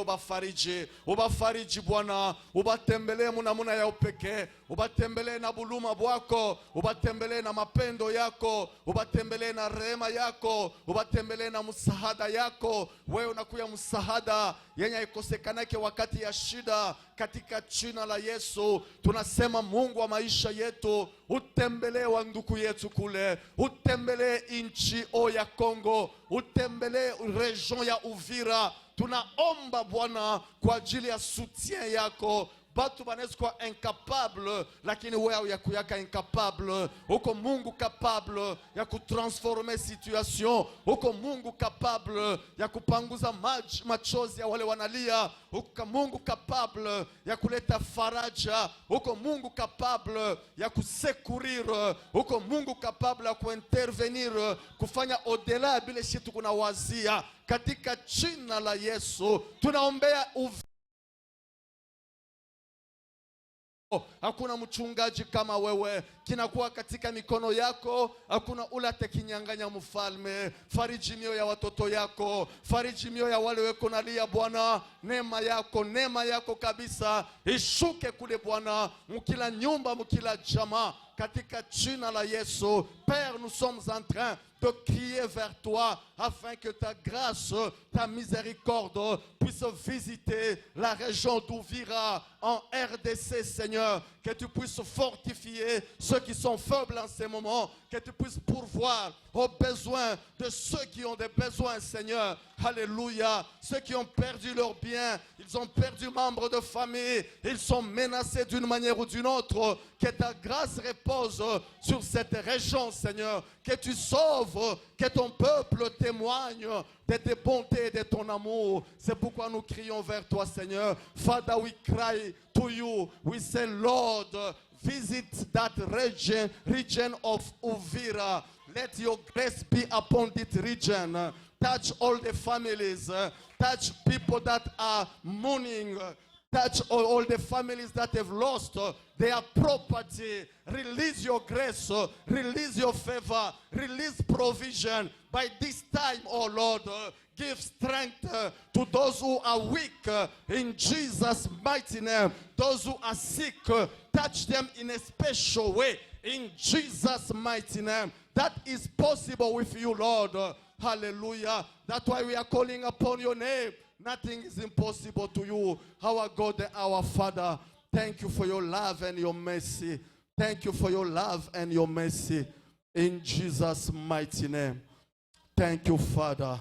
ubafariji Bwana, ubatembelee munamuna ya upekee, ubatembelee na buluma bwako, ubatembelee na mapendo yako, ubatembelee na rehema yako, ubatembelee na msaada yako. Wewe unakuya msaada yenye ikosekanake wakati ya shida, katika jina la Yesu. Tunasema Mungu wa maisha yetu, utembelee wa ndugu yetu kule, utembelee inchi ya Kongo, utembelee region ya Uvira. Tunaomba Bwana kwa ajili ya soutien yako. Batu banaweza kuwa incapable, lakini wewe ya kuyaka incapable. Uko Mungu capable ya kutransformer situation. Uko Mungu capable ya kupanguza machozi ya wale wanalia. Uko Mungu capable ya kuleta faraja. Uko Mungu capable ya kusecourir. Uko Mungu capable ya kuintervenir, kufanya au-delà bila shitu kuna wazia. Katika jina la Yesu tunaombea hakuna mchungaji kama wewe, kinakuwa katika mikono yako. Hakuna ule atakinyang'anya mfalme. Fariji mioyo ya watoto yako, fariji mioyo ya wale weko nalia Bwana. Neema yako kabisa ishuke kule Bwana, mkila nyumba, mkila jamaa, katika jina la Yesu. Père, nous sommes en train de crier vers toi afin que ta grâce, ta miséricorde puisse visiter la région d'Uvira en RDC, Seigneur. Que tu puisses fortifier ceux qui sont faibles en ce moment. Que tu puisses pourvoir aux besoins de ceux qui ont des besoins, Seigneur. Alléluia. Ceux qui ont perdu leurs biens, ils ont perdu membres de famille, ils sont menacés d'une manière ou d'une autre. Que ta grâce repose sur cette région, Seigneur. Que tu sauves, que ton peuple témoigne de tes bontés et de ton amour. C'est pourquoi nous crions vers toi, Seigneur. Father, we cry to you. We say, Lord, visit that region of Uvira. Let your grace be upon this region. Touch all the families. Touch people that are mourning. Touch all the families that have lost their property. Release your grace. Release your favor. Release provision. By this time, oh Lord, give strength to those who are weak in Jesus' mighty name. Those who are sick, touch them in a special way in Jesus' mighty name. That is possible with you, Lord. Hallelujah. That's why we are calling upon your name. Nothing is impossible to you, our God and our Father. Thank you for your love and your mercy. Thank you for your love and your mercy. In Jesus' mighty name. Thank you, Father.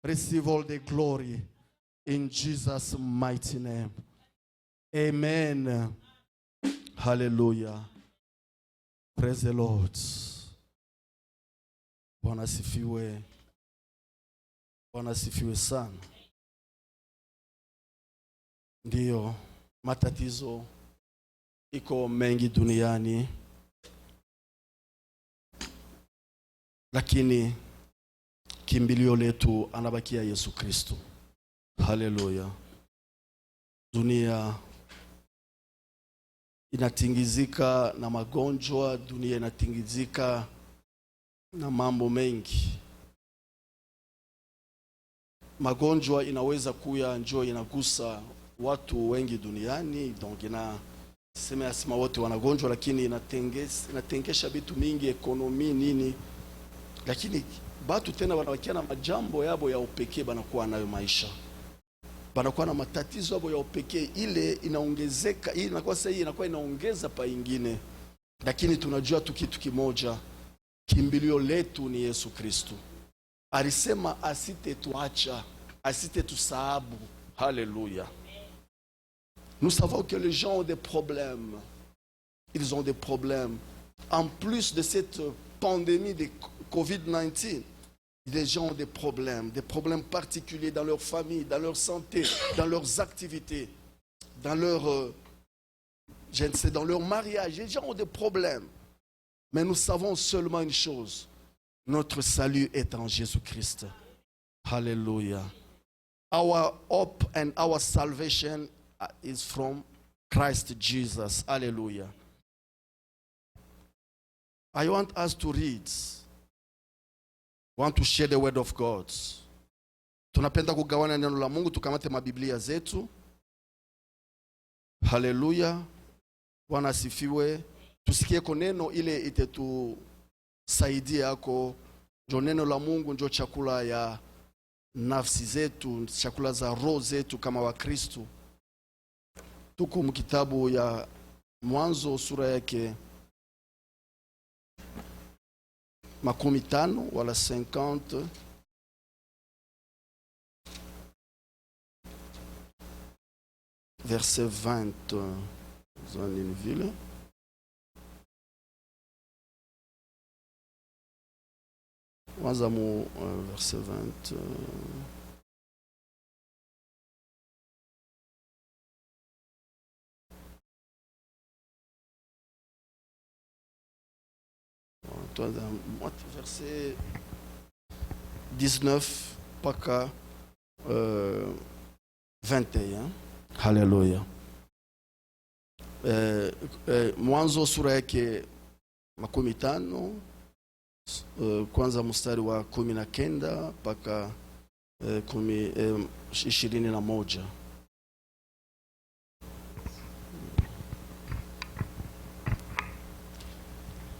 Receive all the glory. In Jesus' mighty name. Amen. Hallelujah. Praise the Lord. Bwana sifiwe. Bwana sifiwe sana. Ndiyo, matatizo iko mengi duniani, lakini kimbilio letu anabakia Yesu Kristo. Haleluya. Dunia inatingizika na magonjwa, dunia inatingizika na mambo mengi. Magonjwa inaweza kuya njoo inagusa watu wengi duniani, donc sema wote wanagonjwa, lakini inatengesha vitu mingi, ekonomi nini, lakini batu tena wanabakia na majambo yabo ya upekee, banakuwa nayo maisha, banakuwa na matatizo yabo ya upekee, ile inaongezeka, hii inakuwa sasa, hii inakuwa inaongeza pa ingine, lakini tunajua tu kitu kimoja, kimbilio letu ni Yesu Kristo. Alisema asitetuacha, asitetusahabu. Hallelujah. Nous savons que les gens ont des problèmes. Ils ont des problèmes. En plus de cette pandémie de COVID-19, les gens ont des problèmes particuliers dans leur famille, dans leur santé, dans leurs activités, dans leur, je ne sais, dans leur mariage. Les gens ont des problèmes. Mais nous savons seulement une chose. Notre salut est en Jésus-Christ. Hallelujah. Our hope and our salvation is from Christ Jesus. Hallelujah. I want us to read. I want to share the word of God. Tunapenda kugawana neno la Mungu, tukamate mabiblia zetu. Hallelujah. Bwana asifiwe. Tusikie kwa neno ile itatusaidia yako. Ndio neno la Mungu ndio chakula ya nafsi zetu, chakula za roho zetu kama wa Kristo. Tuko mkitabu ya Mwanzo sura yake 50 wala 50, verset 20 zanini vile. Mwanzo mu verset 20. Verset 19 mpaka 21. Haleluya. Mwanzo sura yake 50, kwanza mstari wa 19 mpaka 21.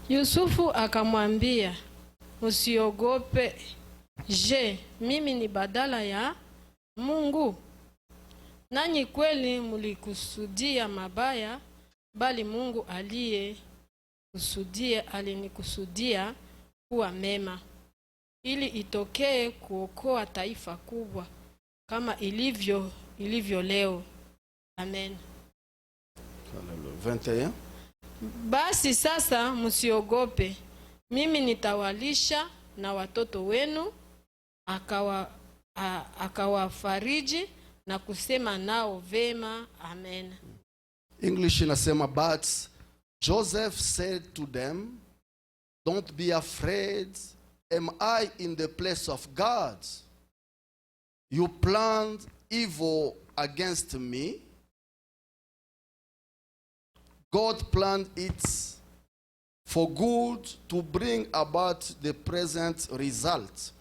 Yusufu akamwambia, usiogope. Je, mimi ni badala ya Mungu? Nanyi kweli mlikusudia mabaya, bali Mungu alinikusudia kuwa mema, ili itokee kuokoa taifa kubwa kama ilivyo leo. Amen. Hallelujah. 21. Basi sasa msiogope, mimi nitawalisha na watoto wenu. Akawafariji na kusema nao vema. Amen. English inasema, but Joseph said to them, don't be afraid. Am I in the place of God? You planned evil against me. God planned it for good to bring about the present result,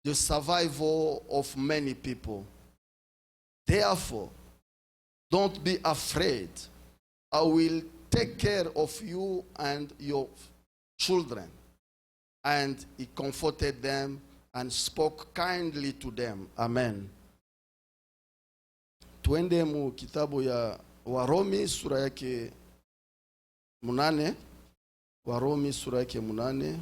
the survival of many people. Therefore, don't be afraid. I will take care of you and your children. And he comforted them and spoke kindly to them. Amen. Tuende mu kitabu ya Warumi sura yake 8. Warumi sura yake 8.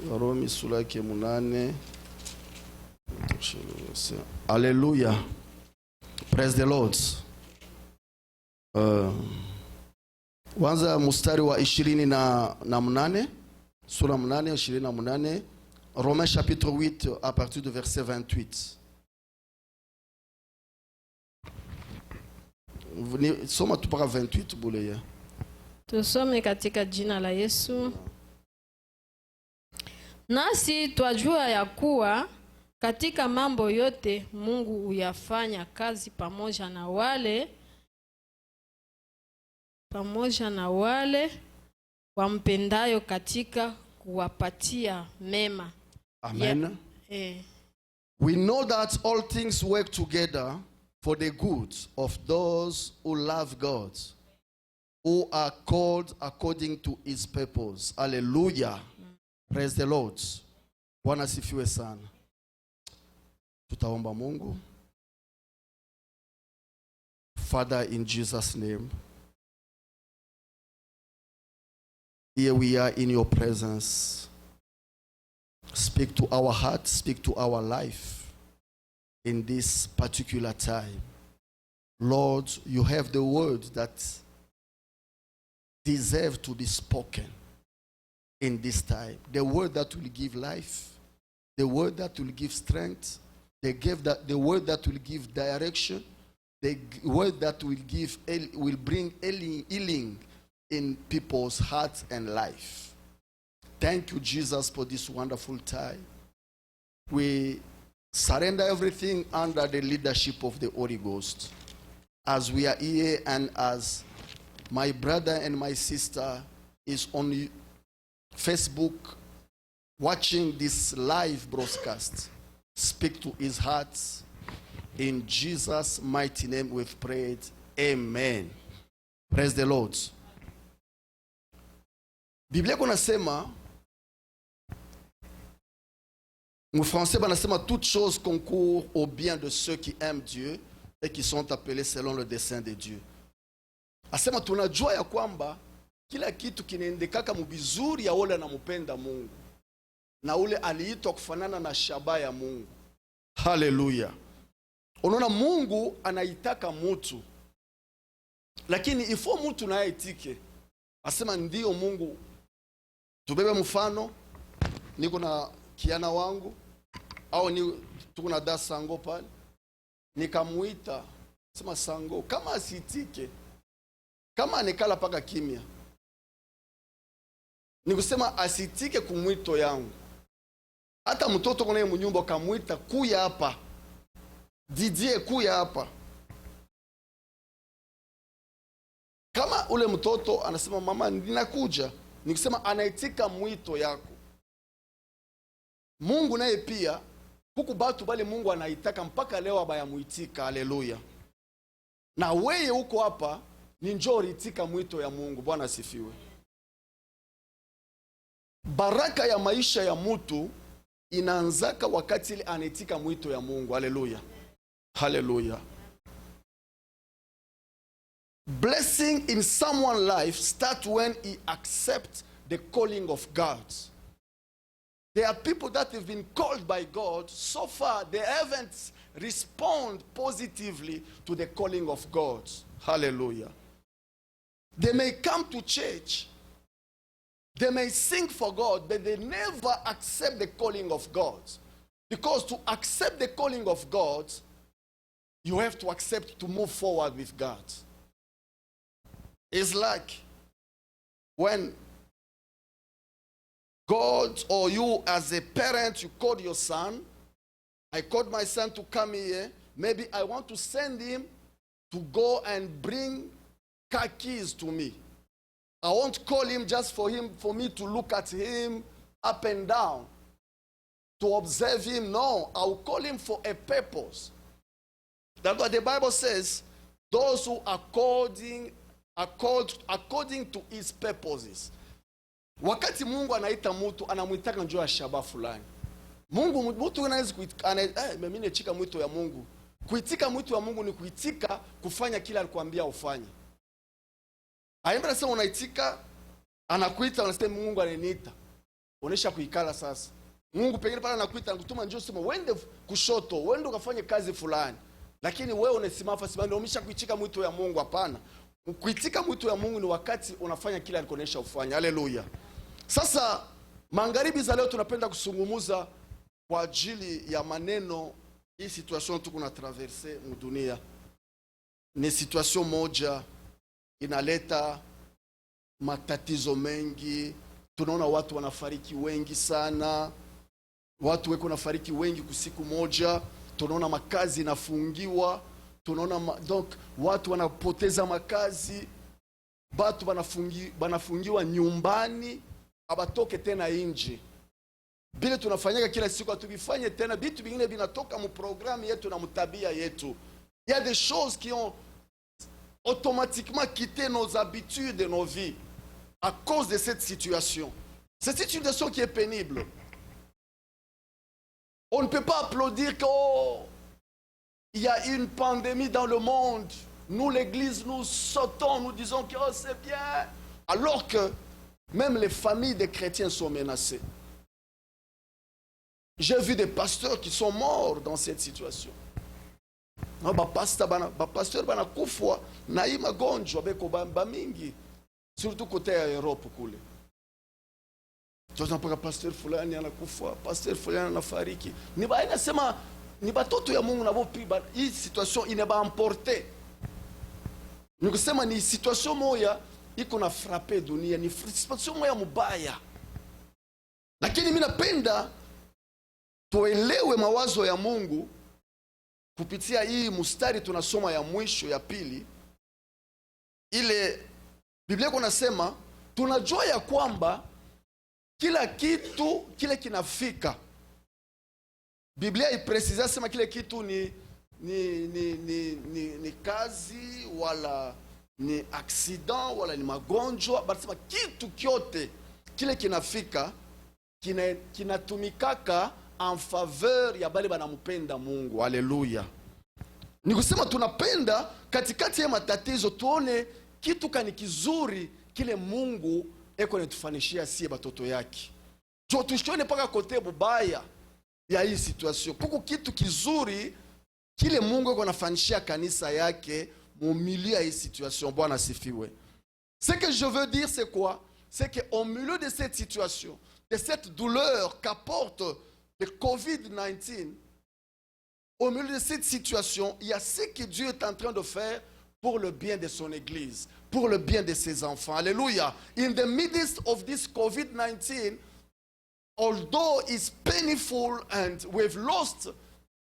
Warumi sura yake 8. Hallelujah. Praise the Lord. Kwanza mstari wa 28, sura 8 28. Romains chapitre 8 à partir du verset 28. Soma tu mpaka 28 bule. Tusome katika jina la Yesu. Nasi twajua ya kuwa katika mambo yote Mungu huyafanya kazi pamoja na wale wampendayo katika kuwapatia mema. Amen. We know that all things work together for the good of those who love God, who are called according to his purpose. Hallelujah. Praise the Lord. Bwana sifiwe sana. Tutaomba Mungu. Father, in Jesus' name, here we are in your presence. Speak to our heart, speak to our life in this particular time. Lord, you have the word that deserves to be spoken in this time. The word that will give life, the word that will give strength, the word that will give direction, the word that will bring healing in people's hearts and life. Thank you, Jesus, for this wonderful time. We surrender everything under the leadership of the Holy Ghost. As we are here and as my brother and my sister is on Facebook watching this live broadcast, speak to his heart. In Jesus' mighty name we've prayed. Amen. Praise the Lord. Biblia kunasema, en français banasema, toutes choses concourent au bien de ceux qui aiment Dieu et qui sont appelés selon le dessein de Dieu. Asema tunajua ya kwamba kila kitu kinaendekaka mubizuri ya ule anamupenda Mungu na ule aliitwa kufanana na shaba ya Mungu. Haleluya. Unaona, Mungu anaitaka mtu, lakini ifo mtu naye itike. Asema ndio Mungu. Tubebe mfano, niko na kiana wangu au tuko na dada Sango pale, nikamuita, sema Sango, kama asitike, kama anikala paka kimya, nikusema asitike kumwito yangu. Hata mtoto kone mnyumba kamuita, kuya hapa Didier, kuya hapa. Kama ule mtoto anasema mama ninakuja, nikusema anaitika mwito yako. Mungu naye pia huku batu bali Mungu anaitaka mpaka leo abayamuitika. Haleluya. Na wewe huko hapa ni njoo ritika mwito ya Mungu. Bwana asifiwe. Baraka ya maisha ya mtu inaanzaka wakati ile anaitika mwito ya Mungu. Haleluya. Hallelujah. Blessing in someone's life starts when he accepts the calling of God. There are people that have been called by God. So far, they haven't responded positively to the calling of God. Hallelujah. They may come to church. They may sing for God, but they never accept the calling of God. Because to accept the calling of God, you have to accept to move forward with God. It's like when God or you as a parent, you called your son. I called my son to come here. Maybe I want to send him to go and bring car keys to me. I won't call him just for me to look at him up and down, to observe him. No, I'll call him for a purpose. That's what the Bible says. Those who are called according to his purposes. Wakati Mungu anaita mtu, anamuitaka njoo ya shaba fulani. Mungu mtu anaweza mimi nechika mwito ya Mungu. Kuitika mwito ya Mungu ni kuitika kufanya kila alikwambia ufanye. Aimba nasema unaitika, anakuita, unasema Mungu ananiita. Onesha kuikala sasa. Mungu pengine pale anakuita, anakutuma njoo sema wende kushoto, wende ukafanye kazi fulani. Lakini wewe unasimama simama, ndio umeshakuitika mwito ya Mungu. Hapana. Kuitika mwito ya Mungu ni wakati unafanya kila alikonesha ufanye. Haleluya. Sasa magharibi za leo tunapenda kusungumuza kwa ajili ya maneno hii situation tuko na traverse dunia. Ni situation moja inaleta matatizo mengi. Tunaona watu wanafariki wengi sana. Watu weko nafariki wengi kusiku moja. Tunaona makazi inafungiwa. Tunaona donc watu wanapoteza makazi. Watu banafungiwa nyumbani, abatoke tena nje. Bila tunafanyaka kila siku atubifanye tena, vitu vingine vinatoka mu programu yetu na mutabia yetu. Il y a des choses qui ont automatiquement quitté nos habitudes et nos vies à cause de cette situation. Cette situation qui est pénible. On ne peut pas applaudir qu'il y a une pandémie dans le monde. Nous, l'Église, nous sautons, nous disons que oh, c'est bien. Alors que même les familles des chrétiens sont menacées. J'ai vu des pasteurs qui sont morts dans cette situation. Pasteur bana kufwa na hii magonjwa beko bamba mingi, surtout côté ya Europe kule. Tunapaka pasteur fulani anakufa, pasteur fulani anafariki. Ni baina sema ni batoto ya Mungu nabo pia hii situation inaba emporter. Ni kusema ni situation moya iko na frapper dunia, ni situation moya mubaya. Lakini mimi napenda tuelewe mawazo ya Mungu kupitia hii mstari tunasoma ya mwisho ya pili. Ile Biblia kunasema tunajua ya kwamba kila kitu kile kinafika. Biblia ipresisa sema kile kitu ni kazi wala ni accident wala ni magonjwa, basema kitu kyote kile kinafika kinatumikaka en faveur ya bale banampenda Mungu. Haleluya. Ni kusema tunapenda katikati ya matatizo tuone kitu kani kizuri kile Mungu eko netufanishia sie batoto yake. Jo tushone paka kote bubaya ya hii situation. Kuko kitu kizuri kile Mungu eko nafanishia kanisa yake mu milieu ya hii situation. Bwana asifiwe. Ce que je veux dire c'est quoi? C'est que au milieu de cette situation, de cette douleur qu'apporte le COVID-19, au milieu de cette situation, il y a ce que Dieu est en train de faire pour le bien de son Église, pour le bien de ses enfants. Alléluia. In the midst of this COVID-19, although it's painful and we've lost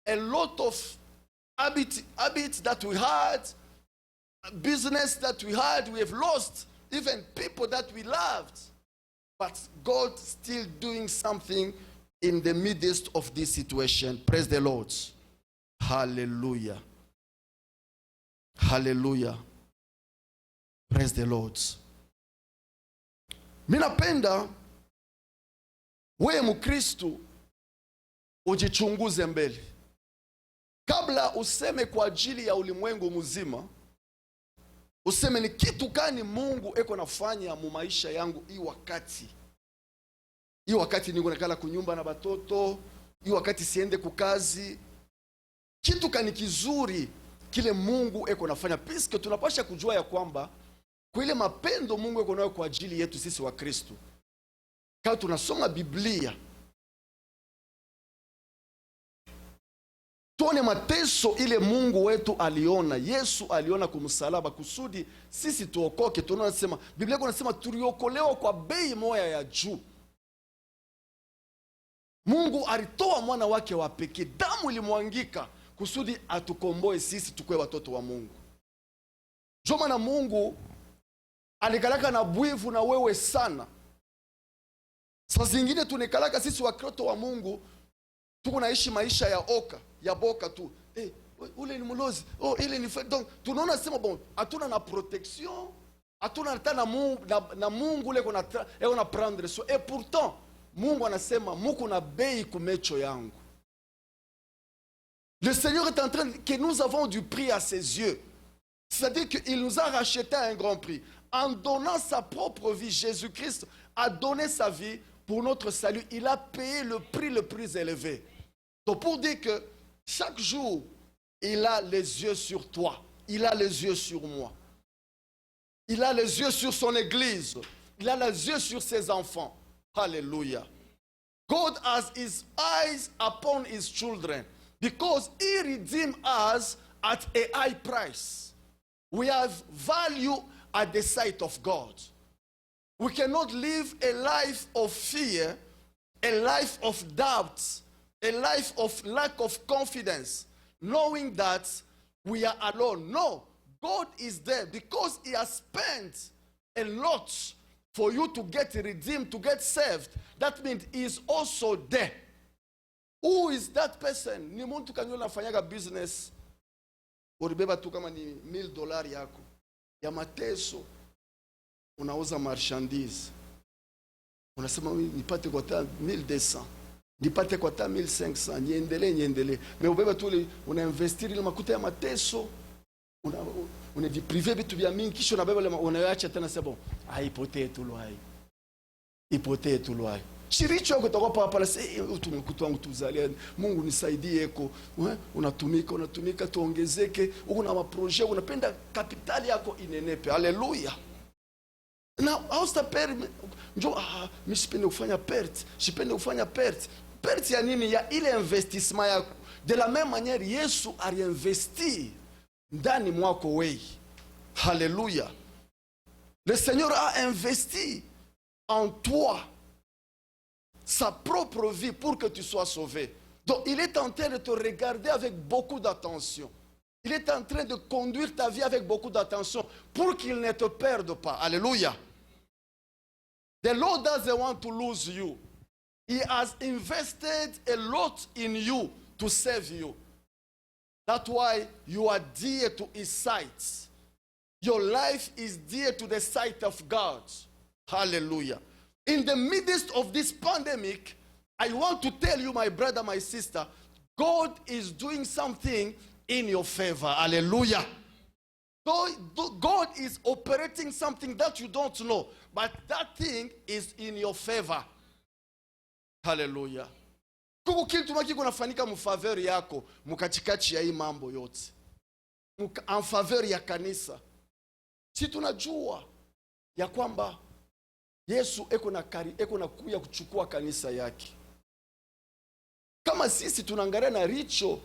a lot of habits that we had, business that we had, we have lost even people that we loved. But God still doing something in the midst of this situation. Praise the Lord. Hallelujah. Hallelujah. Praise the Lord. Minapenda wewe Mkristo ujichunguze mbele. Kabla useme kwa ajili ya ulimwengu mzima, useme ni kitu gani Mungu eko nafanya mu maisha yangu hii wakati. Hii wakati niko nakala kunyumba na batoto, hii wakati siende kukazi. Kitu gani kizuri kile Mungu eko nafanya, puisque tunapasha kujua ya kwamba kwa ile mapendo Mungu eko nayo kwa ajili yetu sisi wa Kristo. Kama tunasoma Biblia, tuone mateso ile Mungu wetu aliona, Yesu aliona kumsalaba kusudi sisi tuokoke. Tunasema Biblia inasema tuliokolewa kwa bei moja ya juu. Mungu alitoa mwana wake wa pekee, damu ilimwangika kusudi atukomboe sisi tukue watoto wa Mungu. Ndio maana Mungu alikalaka na bwivu na wewe sana. Saa zingine tunekalaka sisi wakristo wa Mungu tuko naishi maisha ya oka, ya boka tu. Ule ni mlozi, ile ni donc tunaona sema bon, hatuna na protection, hatuna hata na Mungu leko na prendre so. Et pourtant Mungu anasema muko na bei kumecho yangu. Le Seigneur est en train que nous avons du prix à ses yeux. C'est-à-dire qu'il nous a racheté à un grand prix. En donnant sa propre vie, Jésus-Christ a donné sa vie pour notre salut. Il a payé le prix le plus élevé. Donc pour dire que chaque jour, il a les yeux sur toi. Il a les yeux sur moi. Il a les yeux sur son église. Il a les yeux sur ses enfants. Hallelujah. God has his eyes upon his children because he redeemed us at a high price. We have value at the sight of God. We cannot live a life of fear, a life of doubt, a life of lack of confidence, knowing that we are alone. No, God is there because he has spent a lot for you to get redeemed, to get saved. That means he is also there. Who is that person? Ni muntu kanyo nafanyaga business. Uribeba tu kama ni $1,000 yako ya mateso, unauza marchandise, unasema nipate kwa 1,200, nipate kwa 1,500, niendelee. Mais ubeba tu unainvestir ile makuta ya mateso, unajiprive vitu vya mingi, kisha unabeba unaacha tena sebo haipotee tu lwai, ipotee tu lwai. Chiricho yako utakuwa pala utumkutu wangu tuzalia, Mungu nisaidie eko, unatumika tuongezeke, uko na maprojet, unapenda kapitali yako inenepe. Haleluya. Na hausta peri njo mimi sipende kufanya perte, sipende kufanya perte. perte ya nini? Ya ile investissement yako. De la même manière Yesu aliinvestir ndani mwako wewe. Alléluia. Le Seigneur a investi en toi sa propre vie pour que tu sois sauvé. Donc il est en train de te regarder avec beaucoup d'attention. Il est en train de conduire ta vie avec beaucoup d'attention pour qu'il ne te perde pas. Alléluia. The Lord doesn't want to lose you. He has invested a lot in you to save you. That's why you are dear to his sight. Your life is dear to the sight of God. Hallelujah. In the midst of this pandemic, I want to tell you, my brother, my sister, God is doing something in your favor. Hallelujah. God is operating something that you don't know, but that thing is in your favor. Hallelujah. Kuku kitu maki kunafanyika mfaveur yako mkatikati ya hii mambo yote. En faveur ya kanisa. Si tunajua ya kwamba Yesu eko na kuya kuchukua kanisa yake. Kama sisi tunaangalia na richo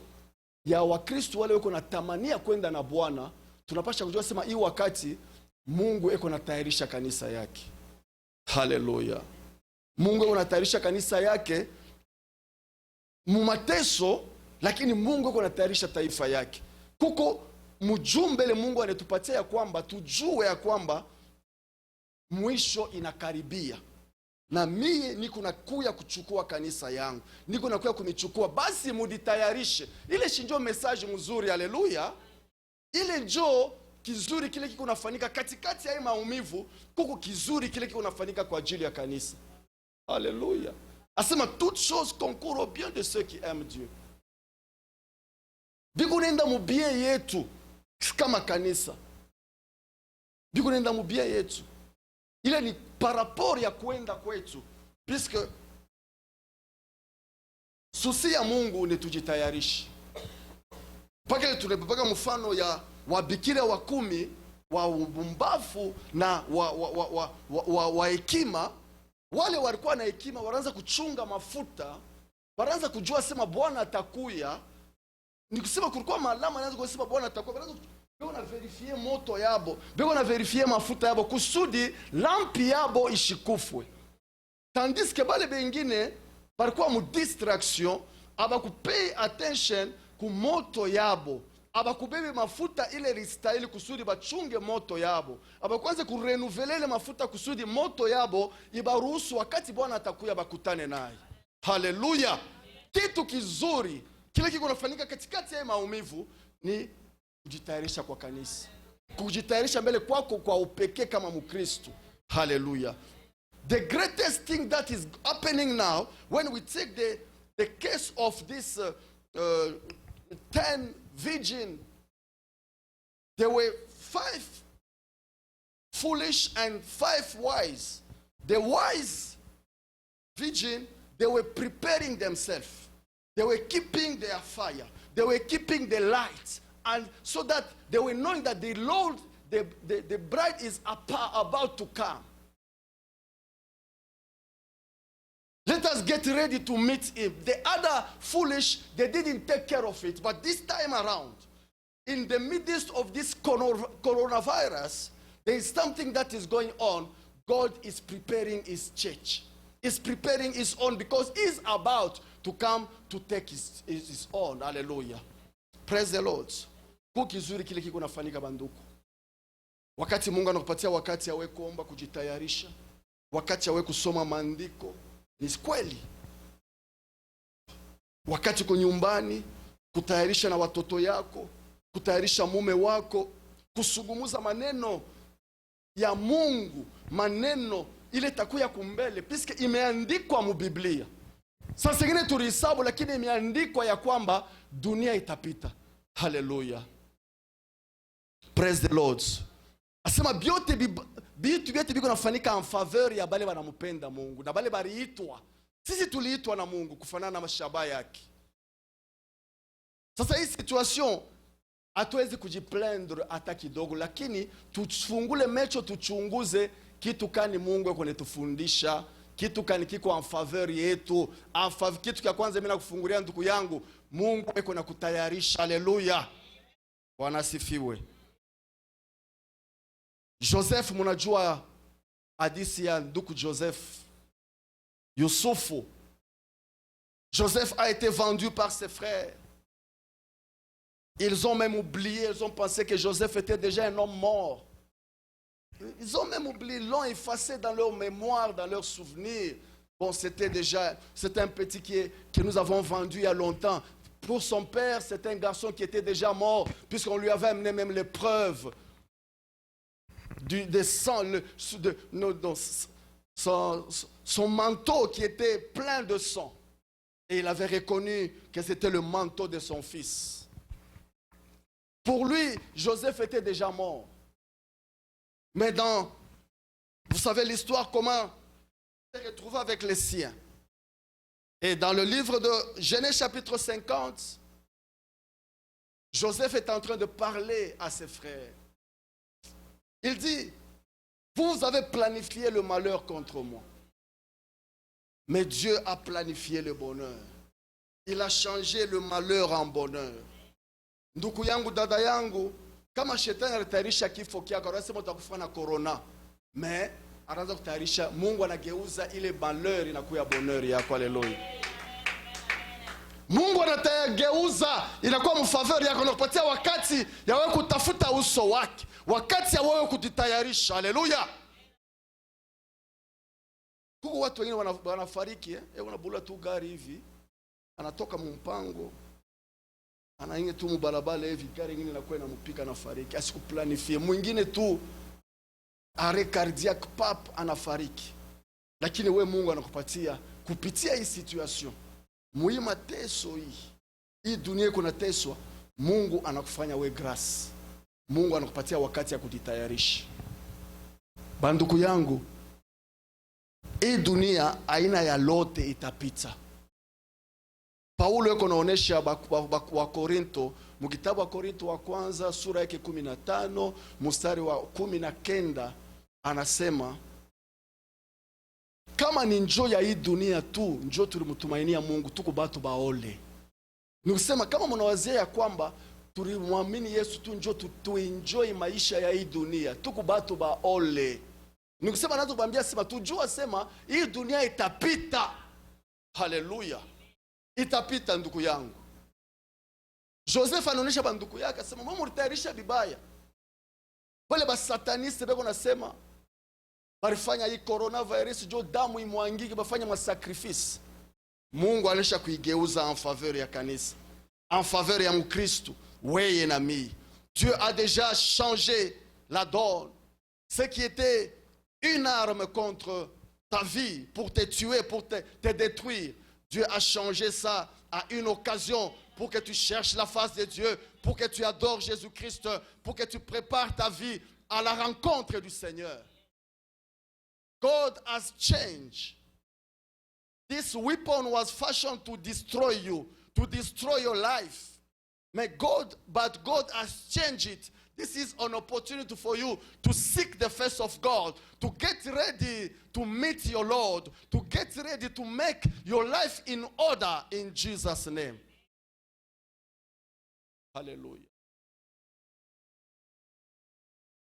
ya Wakristo wale weko na tamania kwenda na Bwana, tunapasha kujua sema hii wakati Mungu eko na tayarisha kanisa yake. Hallelujah. Mungu eko na tayarisha kanisa yake mumateso, lakini Mungu eko na tayarisha taifa yake. Kuko mjumbe le Mungu anetupatia ya kwamba tujue ya kwamba mwisho inakaribia. Na mie niko nakuya kuchukua kanisa yangu. Niko nakuya kunichukua. Basi muditayarishe. Ile shinjo message mzuri, haleluya. Ile njo kizuri kile kiko nafanyika katikati ya maumivu, kuko kizuri kile kiko nafanyika kwa ajili ya kanisa. Haleluya. Asema toutes choses concourent au bien de ceux qui aiment Dieu. Biko nenda mu bien yetu kama kanisa. Biko nenda mu bien yetu. Ile ni par rapport ya kwenda kwetu, puisque susi ya Mungu ni tujitayarishe. Paka mfano ya wabikira wa 10 wa ubumbafu na wa hekima. Wale walikuwa na hekima wanaanza kuchunga mafuta, wanaanza kujua sema Bwana atakuya. Ni kusema kulikuwa malama anaanza kusema Bwana atakuya. Beko na verifie moto yabo, beko na verifie mafuta yabo kusudi lampi yabo ishikufwe. Tandis que bale bengine barikuwa mu distraction, abakupay attention ku moto yabo, abakubebe mafuta ile ristahili kusudi bachunge moto yabo, abakwanze kurenouveler mafuta kusudi moto yabo ibaruhusu wakati Bwana atakuya bakutane naye. Haleluya. Kitu kizuri kile kiko nafanyika katikati ya maumivu ni kujitayarisha kwa kanisa, kujitayarisha mbele kwako kwa upekee kama Mkristo. Hallelujah. The greatest thing that is happening now, when we take the case of this 10 virgin, there were 5 foolish and 5 wise. The wise virgin, they were preparing themselves. They were keeping their fire. They were keeping the light. And so that they were knowing that the Lord, the bride is about to come. Let us get ready to meet him. The other foolish, they didn't take care of it. But this time around, in the midst of this coronavirus, there is something that is going on. God is preparing his church. He's preparing his own because he's about to come to take his own. Hallelujah. Praise the Lord. Kukizuri kile kiko nafanyika banduku. Wakati Mungu anakupatia wakati awe kuomba, kujitayarisha, wakati awe kusoma maandiko, ni kweli. Wakati uko nyumbani, kutayarisha na watoto yako, kutayarisha mume wako, kusugumuza maneno ya Mungu, maneno ile takuya kumbele, piske imeandikwa mu Biblia. Sasa ingine tulihesabu, lakini imeandikwa ya kwamba dunia itapita. Hallelujah. Praise the Lord. Asema bitu byote biko nafanyika en faveur ya bale banamupenda Mungu na bale baliitwa. Sisi tuliitwa na Mungu kufanana na mashaba yake. Sasa hii situation hatuwezi kujiplendre hata kidogo, lakini tufungule macho tuchunguze kitu kani Mungu akonetufundisha kitu kani kiko en faveur yetu. Kitu cha kwanza mimi nakufungulia ndugu yangu, Mungu eko na kutayarisha. Haleluya, Bwana asifiwe. Joseph, mnajua hadithi ya ndugu Joseph, Yusufu. Joseph a été vendu par ses frères. Ils ont même oublié, ils ont pensé que Joseph était déjà un homme mort. Ils ont même oublié, l'ont effacé dans leur mémoire, dans leurs souvenirs. Bon, c'était un petit que nous avons vendu il y a longtemps. Pour son père, c'était un garçon qui était déjà mort, puisqu'on lui avait amené même les preuves du sang, son manteau qui était plein de sang. Et il avait reconnu que c'était le manteau de son fils. Pour lui, Joseph était déjà mort. Mais vous savez l'histoire, comment il s'est retrouvé avec les siens. Et dans le livre de Genèse chapitre 50, Joseph est en train de parler à ses frères. Il dit, vous avez planifié le malheur contre moi. Mais Dieu a planifié le bonheur. Il a changé le malheur en bonheur. Ndugu yangu, dada yangu, kama shetani alitayarisha kifo kyako, anasema utakufa na corona. Mais anaanza kutayarisha, Mungu anageuza ile malheur inakuwa bonheur yako. Haleluya. Mungu anatageuza inakuwa mfaveur yako, anakupatia wakati ya wewe kutafuta uso wake, wakati ya wewe kujitayarisha. Haleluya. Huko watu wengine wanafariki, unabula tu gari hivi, anatoka mumpango, anaingia tu mubalabala hivi, gari nyingine inakuwa inampika anafariki, asikuplanifie. Mwingine tu arrêt cardiaque pap anafariki. Lakini we Mungu anakupatia kupitia hii situation, muhimu teso hii dunia kuna teswa, Mungu anakufanya we grace. Mungu anakupatia wakati ya kujitayarisha. Banduku yangu, hii dunia aina ya lote itapita. Paulo yuko naonesha wa Korinto, mkitabu wa Korinto wa kwanza sura yake 15 mstari wa 19, anasema kama ni njoo ya hii dunia tu, njoo tulimtumainia Mungu, tuko batu baole. Ni kusema kama mnawazia ya kwamba tulimwamini Yesu tu, njoo tuenjoy maisha ya hii dunia, tuko batu baole. Ni kusema nazo kuambia sema tujua sema hii dunia itapita. Haleluya. Itapita ndugu yangu. Joseph anaonesha banduku yake, asema mama ulitayarisha bibaya. Wale basataniste beko nasema barifanya hii coronavirus jo damu imwangike, bafanya masacrifice. Mungu anaisha kuigeuza en faveur ya kanisa, en faveur ya Mkristo, weye na mimi. Dieu a déjà changé la donne. Ce qui était une arme contre ta vie, pour te tuer, pour te détruire, Dieu a changé ça à une occasion pour que tu cherches la face de Dieu, pour que tu adores Jésus-Christ, pour que tu prépares ta vie à la rencontre du Seigneur. God has changed. This weapon was fashioned to destroy you, to destroy your life. But God has changed it. This is an opportunity for you to seek the face of God, to get ready to meet your Lord, to get ready to make your life in order in Jesus' name. Hallelujah.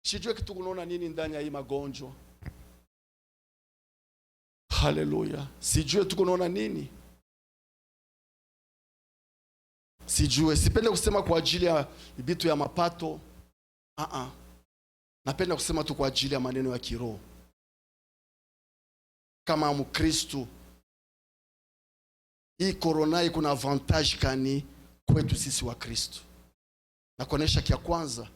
Sijue kitu kunaona nini ndani ya hii magonjwa. Hallelujah. Sijue tu kunaona nini. Sijue, sipende kusema kwa ajili ya vitu ya mapato. Napenda kusema tu kwa ajili ya maneno ya kiroho. Kama Mkristo, hii corona iko na avantage kani kwetu sisi wa Kristo. Na kuonesha kia kwanza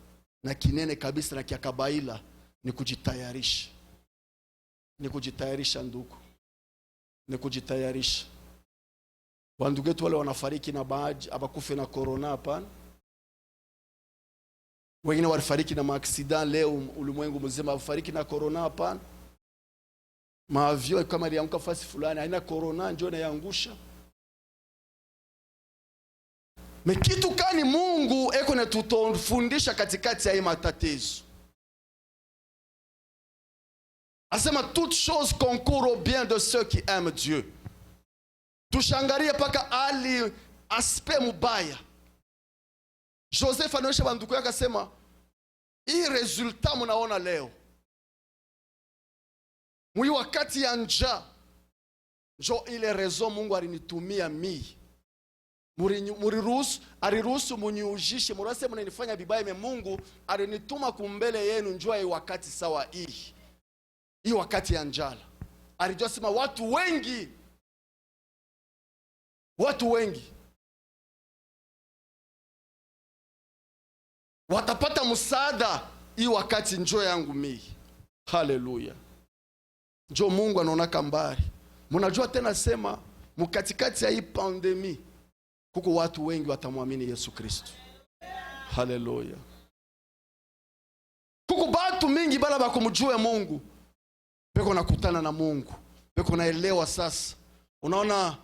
na kinene kabisa na kia kabaila ni kujitayarisha. Ni kujitayarisha ndugu. Ni kujitayarisha. Wandugu wetu wale wanafariki na baadhi abakufe na corona hapana. Wengine walifariki na maaksida leo ulimwengu mzima, wafariki na corona hapana. Maavio kama ilianguka fasi fulani haina corona njoo na yangusha. Mekitu kani Mungu eko na tutofundisha katikati ya hii matatizo. Asema toute chose concourt au bien de ceux qui aiment Dieu. Tushangarie paka ali aspect mubaya. Joseph anaonyesha banduku yake akasema hii resulta mnaona leo. Mwi wakati ya njaa njo ile raison Mungu alinitumia mimi. Aliruhusu muniujishe, murase mnanifanya vibaya, me Mungu alinituma kumbele yenu njua hii wakati sawa hii. Hii wakati ya njala. Alijua sema watu wengi watapata msaada hii wakati njoo yangu mimi. Haleluya. Njoo Mungu anaonaka mbali. Mnajua tena sema mkatikati ya hii pandemi kuko watu wengi watamwamini Yesu Kristo. Haleluya. Kuko batu mingi bala bakumjua Mungu. Beko nakutana na Mungu. Beko naelewa sasa. Unaona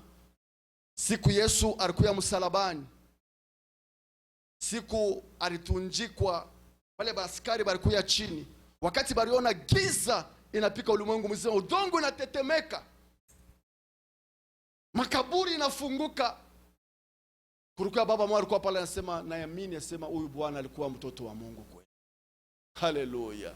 siku Yesu alikuya msalabani. Siku alitunjikwa, wale baskari balikuya chini. Wakati baliona giza inapika ulimwengu mzima, udongo unatetemeka, makaburi inafunguka. Kurukia baba mwa alikuwa pale anasema naamini, anasema huyu Bwana alikuwa mtoto wa Mungu kweli. Haleluya.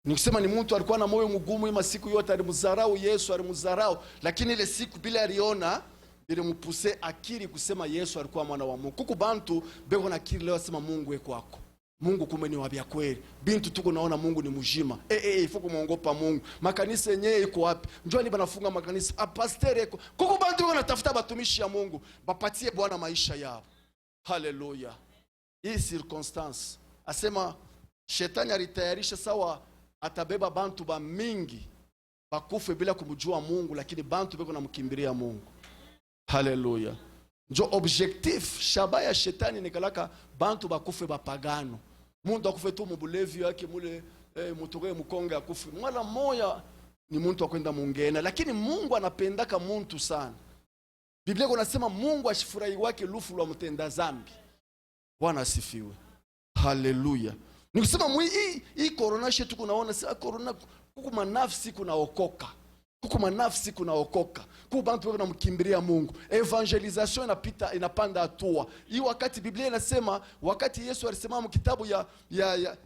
Nikisema ni mtu alikuwa na moyo mgumu, ima siku yote alimdharau Yesu, alimdharau, lakini ile siku bila aliona ili mpuse akili kusema Yesu alikuwa mwana wa Mungu. Kuku bantu beko na akili leo sema Mungu eko kwako. Mungu kumbe ni wabia kweli. Bintu tuko naona Mungu ni mjima. Ifoko muongopa Mungu. Makanisa yenyewe iko wapi? Njoo ni banafunga makanisa. Pastor eko. Kuku bantu wanatafuta batumishi ya Mungu. Bapatie Bwana maisha yao. Haleluya. Hii circumstance. Asema shetani alitayarisha sawa atabeba bantu ba mingi bakufe bila kumjua Mungu, lakini bantu beko namkimbilia Mungu. Haleluya. Njo objectif shaba ya shetani nikalaka bantu bakufe bapagano. Mundu akufe tu mubulevi yake mule mutoke mukonga akufe. Mwala moya ni muntu akwenda mungena, lakini Mungu anapendaka muntu sana. Biblia inasema Mungu ashifurahi wake lufu lwa mtenda zambi. Bwana asifiwe. Haleluya. Nikisema hii corona shetu kunaona sasa corona kuko manafsi kunaokoka. Kuko manafsi kunaokoka. Kuko bantu wako namkimbilia Mungu. Evangelisation inapanda hatua. Hii wakati Biblia inasema wakati Yesu alisema mu kitabu ya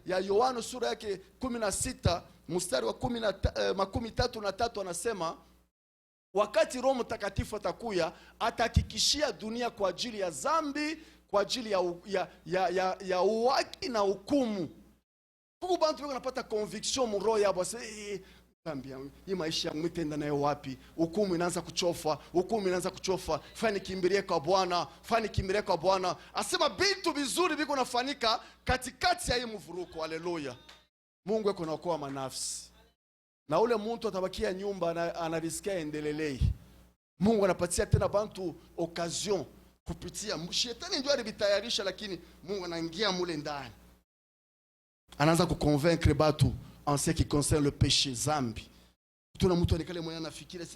Yohana sura yake 16 mstari wa 13 anasema wakati Roho Mtakatifu atakuya atahakikishia dunia kwa ajili ya dhambi, kwa ajili ya uwaki na hukumu. Kuko bantu wako napata conviction mu roho yabo tambia hii maisha yangu mitenda nayo wapi? Hukumu inaanza kuchofa. Fani kimbilie kwa Bwana, Asema vitu vizuri viko nafanyika katikati ya hii mvuruko. Haleluya. Mungu yuko naokoa manafsi. Na ule mtu atabakia nyumba anarisikia endelelei. Mungu anapatia tena bantu occasion kupitia. Shetani ndio alibitayarisha, lakini Mungu anaingia mule ndani. Anaanza kuconvaincre batu en ce qui concerne le péché zambi. Tuna mtu alikale mwenye anafikiri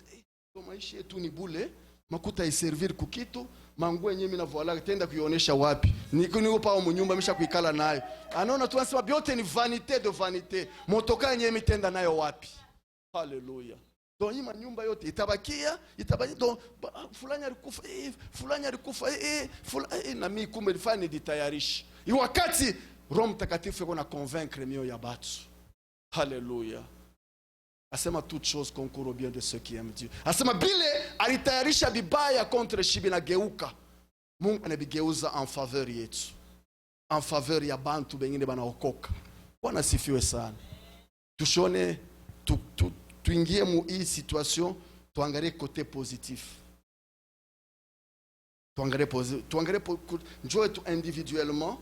maisha yetu ni bule, makuta iservir kukitu, manguo yenyewe na voila tenda kuionyesha wapi? Niko pa mu nyumba misha kuikala nayo. Anaona tu anasema biote ni vanité de vanité. Motoka yenyewe mitenda nayo wapi? Haleluya. Donc hii nyumba yote itabakia donc fulani alikufa na mimi kumbe nifanye ditayarishi. Hii wakati Roho Mtakatifu yuko na convaincre mioyo ya batu. Haleluya. Asema toute chose concourt au bien de ceux qui aiment Dieu. Asema bile alitayarisha bibaya contre shibi na geuka. Mungu anabigeuza en faveur yetu. En faveur ya bantu bengine banaokoka. Bwana sifiwe sana. Tushone tuingie mu hii situation, tuangalie côté positif. Tuangalie njoo tu individuellement.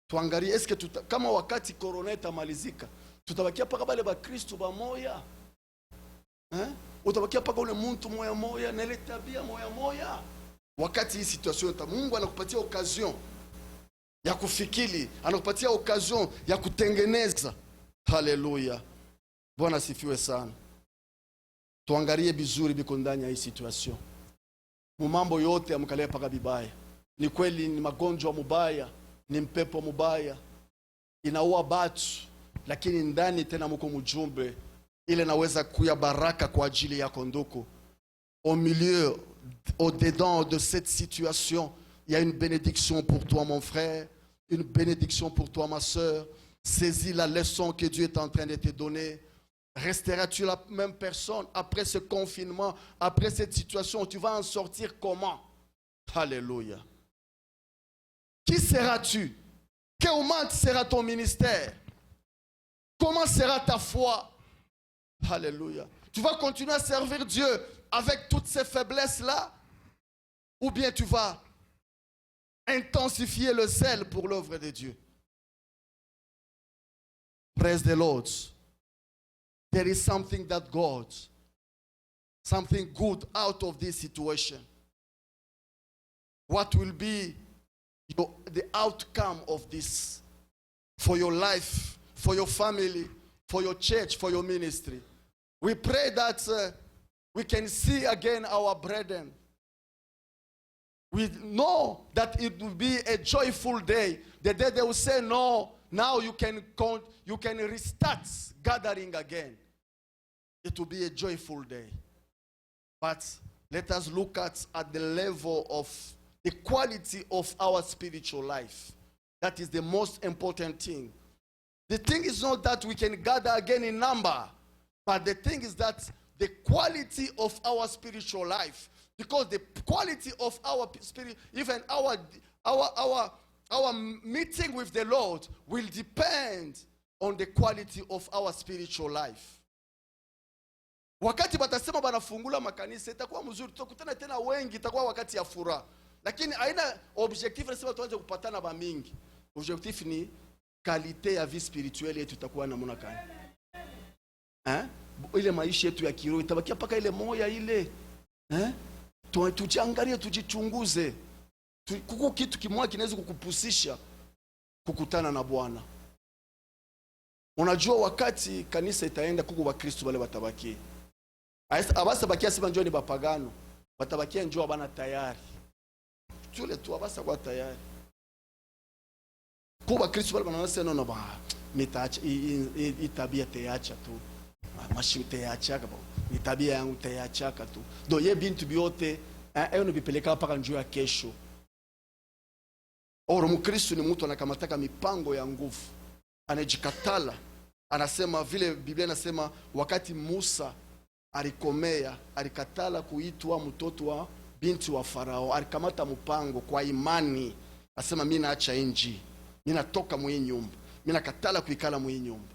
Tuangalie est-ce que kama wakati corona itamalizika tutabakia paka bale ba Kristo ba moya, utabakia paka ule muntu moya na ile tabia moya. Wakati hii situation Mungu anakupatia occasion ya kufikiri, anakupatia occasion ya kutengeneza. Haleluya. Bwana sifiwe sana. Tuangalie bizuri biko ndani ya hii situation. Mambo yote amkalia paka bibaya. Ni kweli ni magonjwa mubaya, ni mpepo mubaya, inaua batu, lakini ndani tena mko mjumbe ile naweza kuya baraka kwa ajili yako ndugu. Au milieu, au-dedans de cette situation, il y a une bénédiction pour toi mon frère, une bénédiction pour toi ma soeur. Saisis la leçon que Dieu est en train de te donner. Resteras-tu la même personne après ce confinement, après cette situation? Tu vas en sortir comment? Alléluia. Qui seras-tu? Comment sera ton ministère? Comment sera ta foi? Alléluia. Tu vas continuer à servir Dieu avec toutes ces faiblesses-là? Ou bien tu vas intensifier le zèle pour l'œuvre de Dieu? Praise the Lord. There is something that God, something good out of this situation. What will be the outcome of this for your life, for your family, for your church, for your ministry? We pray that we can see again our brethren. We know that it will be a joyful day. The day they will say, no, now you can restart gathering again. It will be a joyful day. But let us look at the level of the quality of our spiritual life. That is the most important thing. The thing is not that we can gather again in number, but the thing is that the quality of our spiritual life, because the quality of our spirit, even our meeting with the Lord will depend on the quality of our spiritual life. Wakati batasema banafungula makanisa itakuwa mzuri, tutakutana tena wengi, itakuwa wakati ya furaha. Lakini haina objectif nasema tuanze kupatana ba mingi. Objectif ni qualité ya vie spirituelle yetu itakuwa namna gani? Ile maisha yetu ya kiroho itabakia paka ile moya ile. Tujiangalie, tujichunguze. Kuko kitu kimoja kinaweza kukupusisha kukutana na Bwana. Unajua wakati kanisa itaenda kuko wa Kristo wale watabaki. Abasa bakia sema njoo ni bapagano. Watabakia njoo bana tayari. Tule tu abasa kwa tayari. Kuba Kristo wale wanasema no ba mitaacha itabia teacha tu. Mashi teacha kabo. Itabia yangu teacha tu. Do ye bintu biote no bipeleka paka njoo ya kesho. Oro mkristo ni mtu anakamataka mipango ya nguvu. Anajikatala. Anasema vile Biblia inasema wakati Musa alikomea, alikatala kuitwa mtoto wa binti wa Farao, alikamata mpango kwa imani. Anasema mimi naacha nchi. Mimi natoka mwe nyumba. Mimi nakatala kuikala mwe nyumba.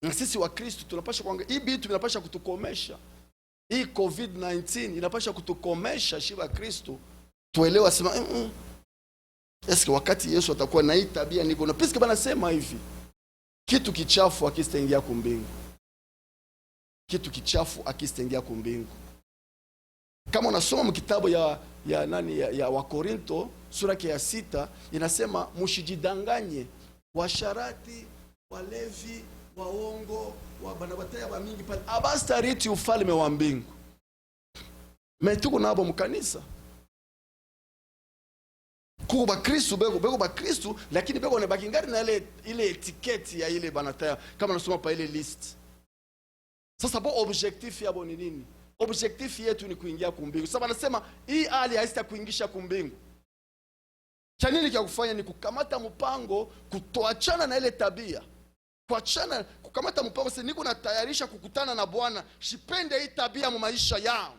Na sisi wa Kristo tunapaswa kuangalia hii bitu inapaswa kutukomesha. Hii COVID-19 inapaswa kutukomesha shiba Kristo. Tuelewa sema eske wakati Yesu atakuwa na hii tabia niko na piske bana sema hivi. Kitu kichafu akistengia kumbingu. Kitu kichafu akistengia kumbingu. Kama unasoma mkitabu ya Wakorinto sura ya 6 inasema mshijidanganye, washarati, walevi, waongo, wabanabataya ba mingi pale abastariti ufalme wa mbingu. Metuko nabo mkanisa. Kuba Kristo bego ba Kristo, lakini bego ne bakingari na ile etiketi ya ile banataya kama nasoma pa ile list. Sasa bo objectif yabo ni nini? Objectif yetu ni kuingia kumbingu. Sasa wanasema hii hali haista kuingisha kumbingu. Cha nini kia kufanya ni kukamata mpango, kutoachana na ile tabia. Kuachana, kukamata mpango sasa niko natayarisha kukutana na Bwana. Sipende hii tabia mu maisha yangu.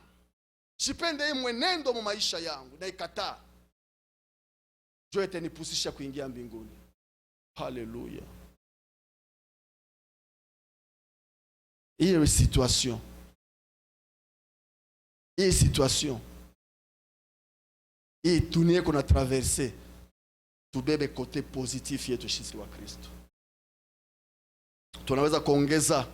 Sipende hii mwenendo mu maisha yangu. Na ikataa. Joe itanipusisha kuingia mbinguni. Haleluya. Hii situation. Hii situation. Hii dunia qu'on a traversé. Tubebe kote positif yetu sisi wa Kristo. Tunaweza kuongeza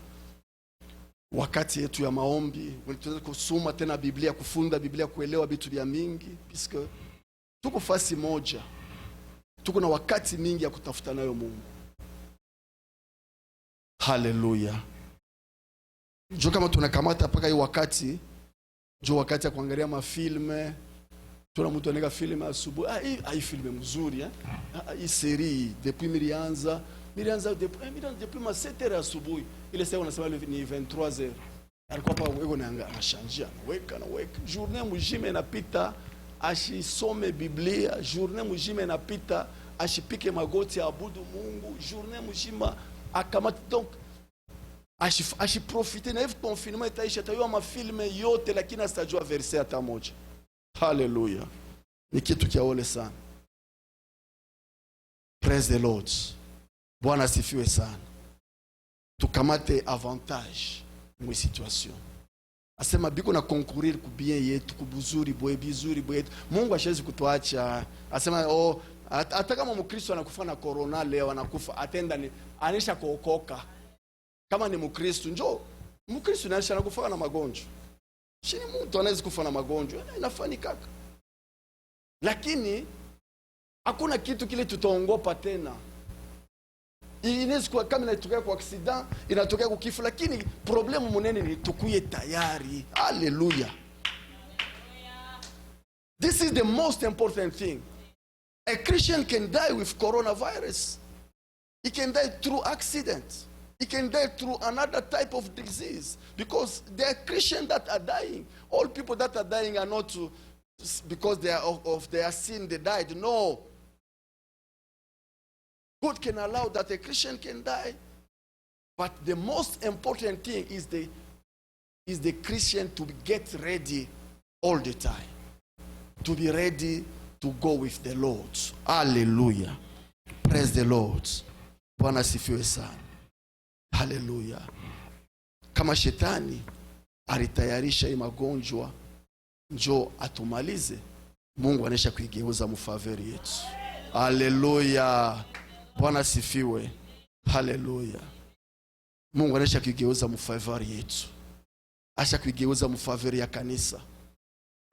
wakati yetu ya maombi, tunaweza kusoma tena Biblia, kufunda Biblia, kuelewa vitu vya mingi, puisque tuko fasi moja. Tuko na wakati mingi ya kutafuta nayo Mungu. Haleluya. Jo kama tunakamata paka hii wakati, jo wakati ya kuangalia mafilme, Tuna mtu aneka filme asubuhi, hii filme mzuri hii serie depuis milianza depuis ma 7h asubuhi. Ile sasa unasema ni 23h. Alikuwa pa wego na anashanjia, weka journée mujime inapita ashisome Biblia, journée mujime inapita ashipike magoti abudu Mungu, journée mujima akamata. Donc ashiprofite na hivi confinement itaisha, tayua mafilme yote lakini asitajua verse hata moja. Hallelujah. Ni kitu kia ole sana. Praise the Lord. Bwana asifiwe sana. Tukamate avantage mwi situation. Asema biko na concourir ku bien yetu, ku buzuri bwetu. Mungu ashezi kutuacha. Asema hata kama Mkristo anakufa na corona leo, anakufa atenda ni anisha kuokoka. Kama ni Mkristo njoo, Mkristo ananisha anakufa na magonjwa. Shini mtu anaweza kufa na magonjwa, inafanyika. Lakini hakuna kitu kile tutaongopa tena. Inaweza kuwa kama inatokea kwa accident, inatokea kwa kifo, lakini problemu munene ni tukuye tayari. Hallelujah. This is the most important thing. A Christian can die with coronavirus. He can die through accident. He can die through another type of disease. Because there are Christians that are dying. All people that are dying are not because they are of their sin they died. No. God can allow that a Christian can die. But the most important thing is the Christian to get ready all the time. To be ready to go with the Lord. Hallelujah. Praise the Lord. Bwana sifiwe sana. Hallelujah. Kama shetani alitayarisha hii magonjwa njoo atumalize, Mungu anesha kuigeuza mfavori yetu. Hallelujah. Bwana sifiwe. Hallelujah. Mungu anesha kuigeuza mfavori yetu. Asha kuigeuza mfavori ya kanisa.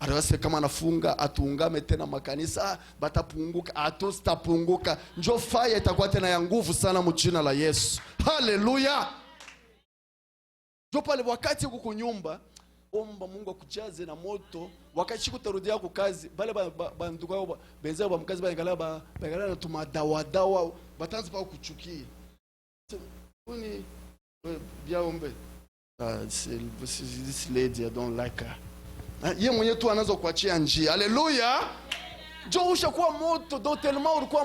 Arwase kama anafunga atuungame tena makanisa batapunguka, atutapunguka. Njoo fire itakuwa tena ya nguvu sana mjina la Yesu. Hallelujah. Njoo pale wakati uko kunyumba, omba Mungu akujaze na moto. Wakati utarudia kwa kazi, bale banduka yao benzao ba mkazi bangala na tumadawa batanzi pa kuchukia. Uni biaombe. This lady I don't like her. Yeye mwenyewe tu anaanza kuachia njia. Haleluya. Njoo ushakuwa moto do tellement ulikuwa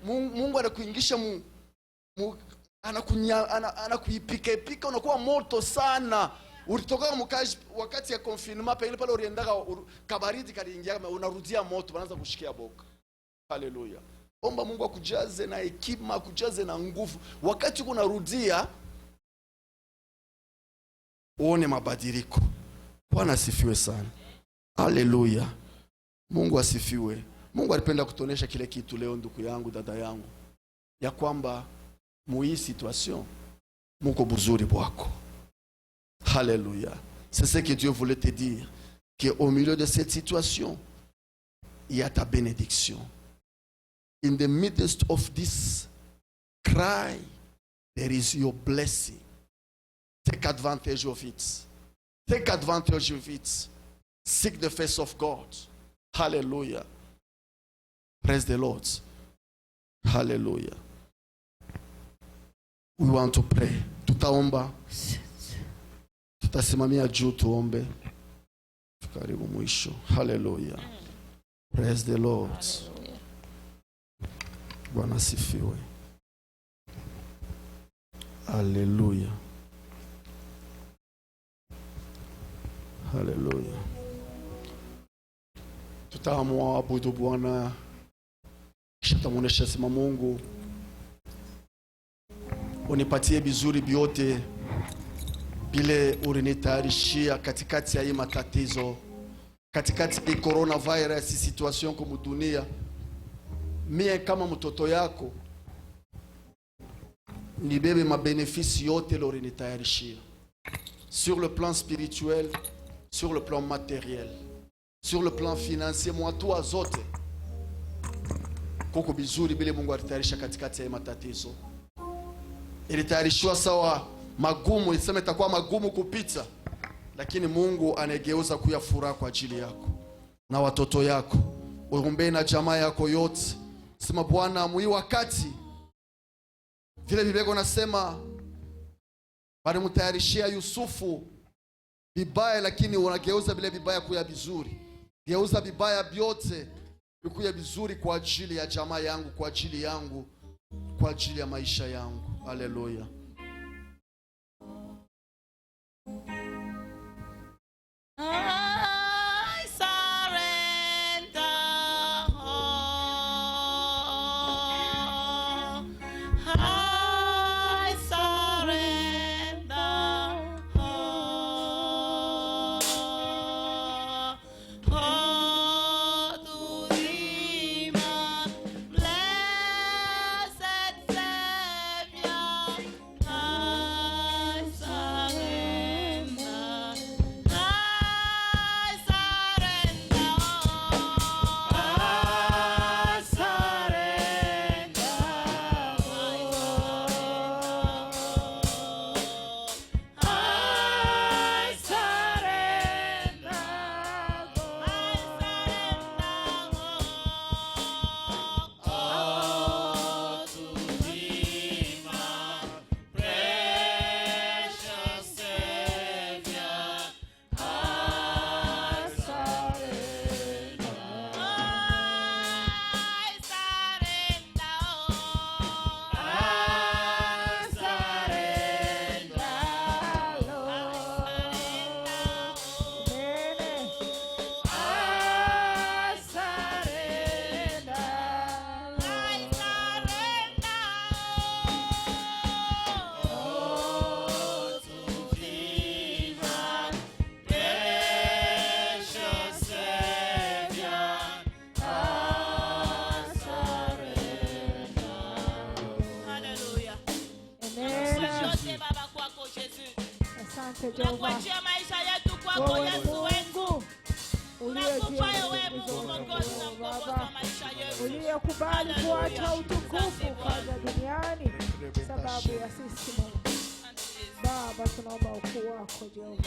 Mungu anakuingisha anakuipika unakuwa moto sana. Ulitoka mkaji wakati ya confinement pengine pale uliendaka kabaridi kaliingia unarudia moto unaanza kushikia boka. Haleluya. Omba Mungu akujaze na hekima, akujaze na nguvu. Wakati unarudia uone mabadiliko. Bwana asifiwe sana. Hallelujah. Mungu asifiwe. Mungu alipenda kutuonesha kile kitu leo ndugu yangu, dada yangu, ya kwamba hii situation muko buzuri bwako. Hallelujah. C'est ce que Dieu voulait te dire, que au milieu de cette situation, il y a ta bénédiction. In the midst of this cry, there is your blessing. Take advantage of it. Take advantage of it. Seek the face of God. Hallelujah. Praise the Lord. Hallelujah. We want to pray. Tutaomba. Tutasimamia juu tuombe. Karibu mwisho. Hallelujah. Praise the Lord. Bwana sifiwe. Hallelujah. Hallelujah. Tutaamua abudu Bwana. Kisha tutamuonesha sema Mungu, unipatie bizuri biote bile ulinitayarishia katikati ya hii matatizo, katikati ya coronavirus situation kwa dunia. Mie kama mtoto yako nibebe mabenefisi yote lo ulinitayarishia. Sur le plan spirituel, sur le plan matériel, sur le plan financier, moi toi zote koko bizuri bile Mungu alitayarisha katikati ya matatizo. Ilitayarishwa sawa magumu, iseme itakuwa magumu kupita, lakini Mungu anegeuza kuya furaha kwa ajili yako. na watoto yako, uombee na jamaa yako yote. Sema Bwana, mwi wakati vile Biblia nasema walimtayarishia Yusufu vibaya, lakini unageuza vile vibaya kuya vizuri. Geuza vibaya vyote vikuya vizuri kwa ajili ya jamaa yangu, kwa ajili yangu, kwa ajili ya maisha yangu. Haleluya. I surrender all. I surrender all. All to thee, my blessed Savior. I surrender. Asante Jehova. Tunakuachia maisha yetu kwako Yesu wetu. Tunakupa wewe Mungu Mwokozi na mkombozi wa maisha yetu. Uliyekubali kuacha utukufu kaza duniani sababu ya sisi Mungu. Baba, tunaomba ukuu wako Jehova.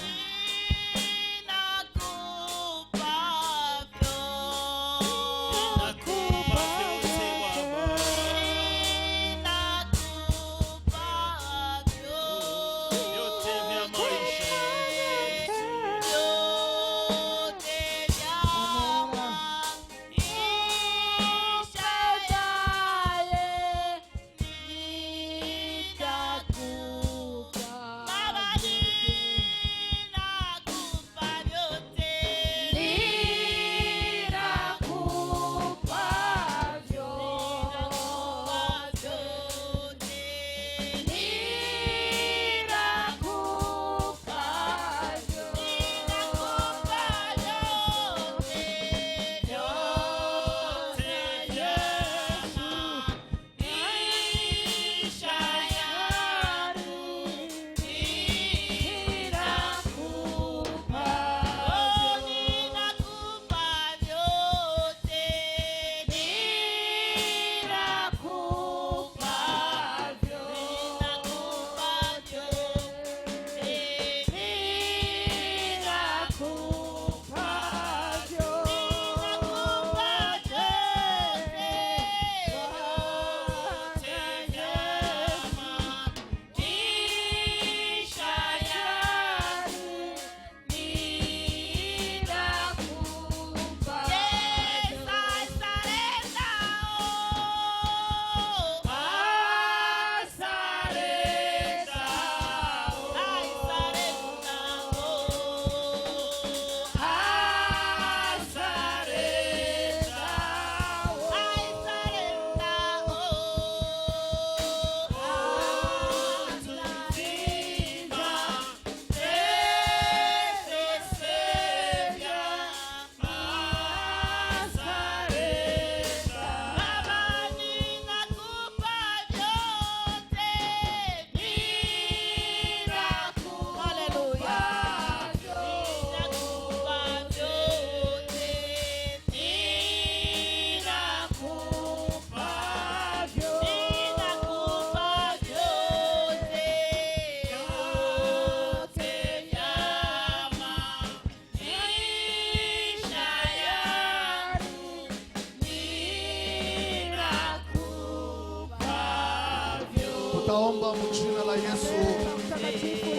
Tunaomba mjina la Yesu.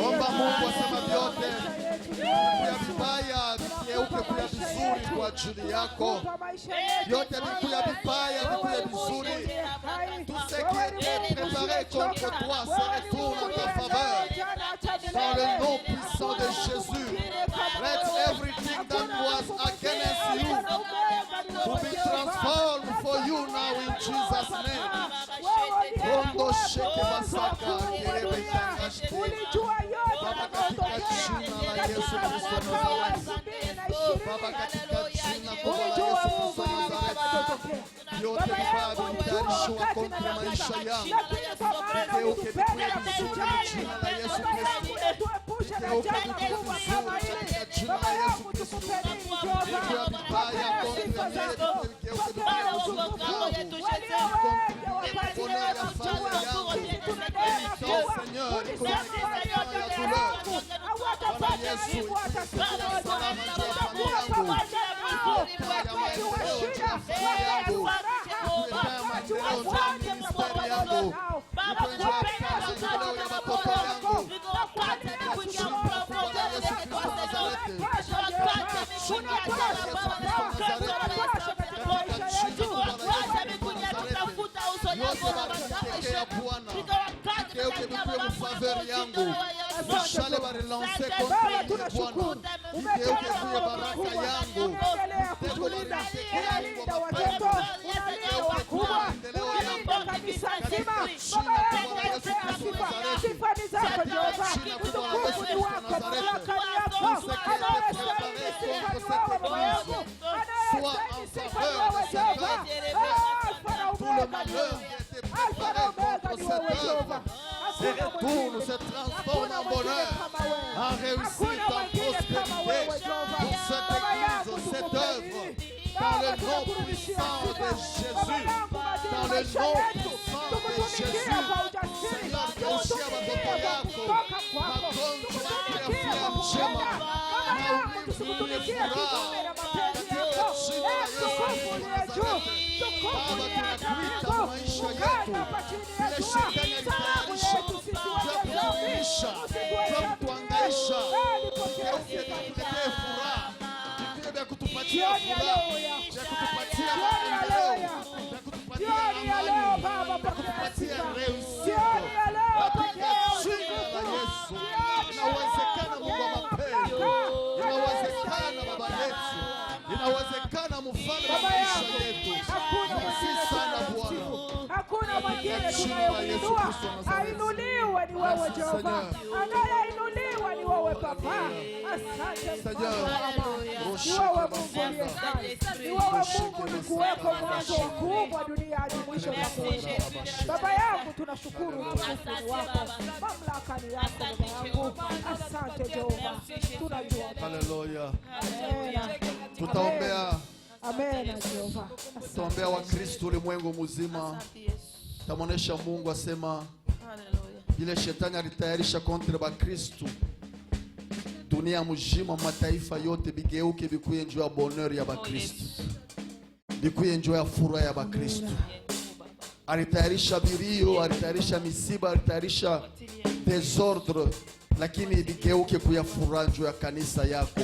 Omba Mungu asema vyote vya vibaya vigeuke kuya vizuri kwa ajili yako. Vyote vikuya vibaya vikuya vizuri. Tout ce qui était préparé contre toi se retourne en ta faveur. Dans le nom puissant de Jésus, let everything that was against you to be transformed for you now in Jesus' name. Rondo sheke basaka kerebe tangashte. Baba katika jina la Yesu Kristo Nazareti. Baba katika jina kubwa la Yesu Kristo Nazareti. Vyote vibaya vilitayarishwa kontra maisha yangu. Vigeuke vikuwe vizuri jina la Yesu Kristo. Vigeuke vikuwe vizuri katika jina la Yesu Kristo. Vikuwe vibaya kontra mie vyote vigeuke vikuwe vizuri kwangu. Mikono ya familia yangu. Ito Seigneur, ikonikifanya ya douleur. Bwana Yesu, ikonikifanya salama juu ya familia yangu. Ikonikifanya maendeleo juu ya familia yangu. Ikonikifanya maendeleo juu ya ministeri yangu. Ikonikifanya maendeleo ya watoto yangu. Katika jina kubwa la Yesu Kristo Nazareti. Katika jina kubwa la Yesu Kristo Nazareti. Katika jina kubwa la Yesu Kristo Nazareti. Yote wakitekea Bwana. Vigeuke vikuwe mfaveur yangu. Mishale barilance contre Bwana. Vigeuke vikuwe baraka yangu. Mtego barinitekea Mungu wa mapenzi. Vigeuke vikuwe maendeleo yangu. Katika jina kubwa la Yesu Kristo Nazareti. Katika jina kubwa la Yesu Kristo Nazareti. Tout ce qui était préparé contre cette église soit en faveur de cette œuvre. Tout le malheur qui était préparé contre cette œuvre se retourne, se transforme en bonheur, en réussite, en prospérité pour cette église, cette œuvre. Dans le nom puissant de Jésus, dans le nom puissant de Jésus, Seigneur, geushia watoto yako magonjwa ya njema na ulimwengu furaha katika jina la Yesu Nazareti. Baba, tunakuita maisha yetu, ile shetani alitayarisha vya kutumisha, vya kutuangaisha, vigeuke vituletee furaha, vikuwe vya kutupatia furaha, vya kutupatia maendeleo, vya kutupatia amani, vya kutupatia reusito katika jina la Yesu. Inawezekana Mungu wa mapenzi, inawezekana Baba yetu, inawezekana mfalme wa maisha yetu. Merci sana Bwana. Hakuna mwingine tunayemwinua, ainuliwe ni wewe Jehova, anayeinuliwa ni wewe Baba. Asante Baba, ni wewe Mungu aliye hai, ni wewe Mungu ulikuweko mwanzo wa kuumbwa dunia hadi mwisho wa kuumbwa. Baba yangu, tunashukuru utukufu wako, mamlaka ni yako Baba yangu. Asante Jehova, tunajua. Haleluya. Amen. Tutaombea. Amen Jehova. Tutaombea Wakristo ulimwengu mzima. Tamuonesha Mungu asema vile shetani alitayarisha kontra Bakristo dunia mzima, mataifa yote bigeuke bikuye njoo ya bonheur ya Bakristo, bikuye njoo ya furaha ya Bakristo. Alitayarisha bilio, alitayarisha misiba, alitayarisha desordre, lakini bigeuke kuya furaha njoo ya kanisa yako,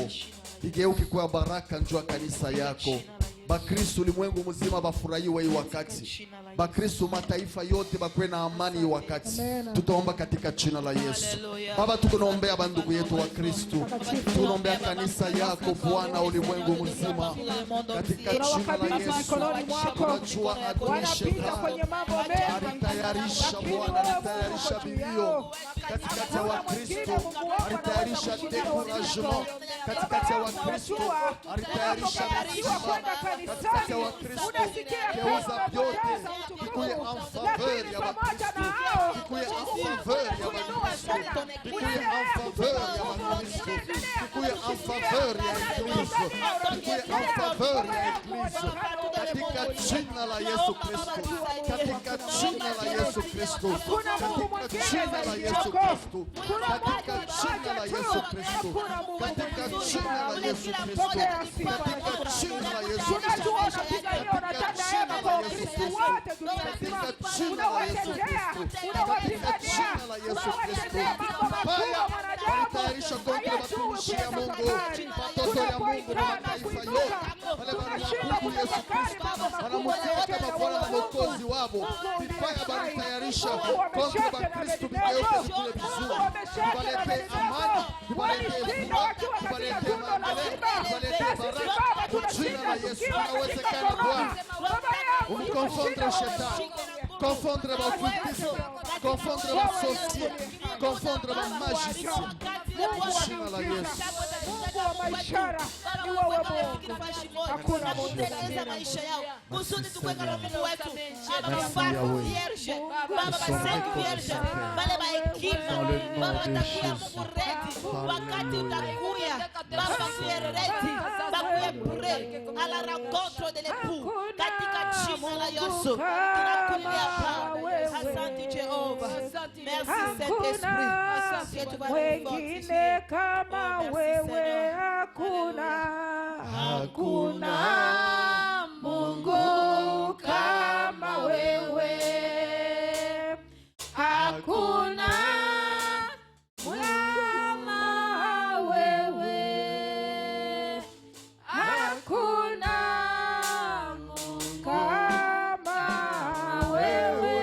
bigeuke kuya baraka njoo ya kanisa yako. Bakristo ulimwengu mzima bafurahiwe hii wakati. Bakristo mataifa yote bakwe na amani hii wakati. Tutaomba katika jina la Yesu. Baba, tunaombea bandugu yetu wa Kristo. Tunaombea kanisa yako Bwana ulimwengu mzima. Katika jina la Yesu. Tunajua adui shetani alitayarisha Bwana, alitayarisha bilio katikati ya Wakristo, alitayarisha découragement katikati ya Wakristo, alitayarisha misiba katikati ya Wakristo. Geuza vyote vikuye en faveur ya Wakristo, vikuye en faveur ya Wakristo, vikuye en faveur ya Wakristo, vikuye en faveur ya Eglise, vikuye en faveur ya Eglise. Katika jina la Yesu Kristo, katika jina la Yesu Kristo, katika jina la Yesu Kristo, katika jina la Yesu Kristo, katika jina la Yesu Kristo, katika jina la Yesu Kristo, katika jina la Yesu Kristo, katika jina la Yesu Kristo, katika jeshi ya Mungu, watoto ya Mungu na mataifa yote, wale wanamwabudu Yesu Kristo, wanamfuata kama Bwana na Mwokozi wao. Vibaya walitayarisha kontra ba Kristo vigeuke vikule vizuri, vibalete amani, vibalete furaha, vibalete maendeleo, vibalete baraka. Kwa jina la Yesu inawezekana Bwana. Confondre shetani, confondre ma occultisme, confondre ma sorcier, confondre ma magicien. Jina la Yesu. Mungu wa maishara ni wewe Mungu. Hakuna Mungu Tengeneza maisha yao kusudi tukweka na Mungu wetu. Baba Merci, Baba Yahweh. Vierge, Baba Saint Vierge, Baba Baekima, Baba utakuya Mungu redi wakati utakuya Baba Vierge, Baba Pure à la rencontre de l'époux katika jina la Yesu. Tunakulia Baba. Asante Jehova. Merci Saint-Esprit. Que tu vas nous wengine fortifier. kama Oh, merci, wewe Seigneur. hakuna, Hakuna Mungu kama wewe, hakuna kama wewe, hakuna Mungu kama wewe,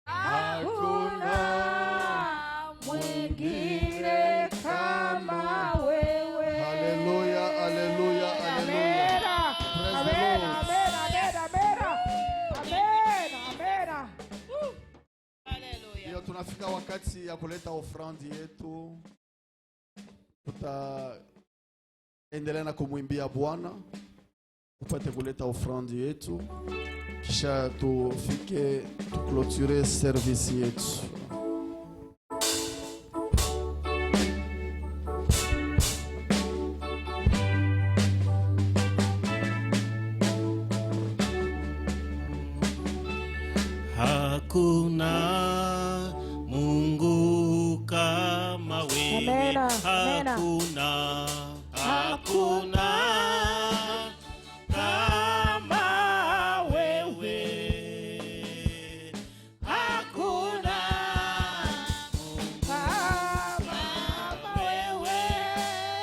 hakuna mwingine kama wewe. Haleluya, haleluya, haleluya. Praise the Lord. Hallelujah. Ndio tunafika wakati ya kuleta ofrandi yetu. Tutaendelea na kumwimbia Bwana upate kuleta ofrandi yetu, kisha tufike tuclôturer service yetu. Hakuna Mungu kama wewe. Amena, amena. Hakuna, hakuna kama wewe. Hakuna kama wewe,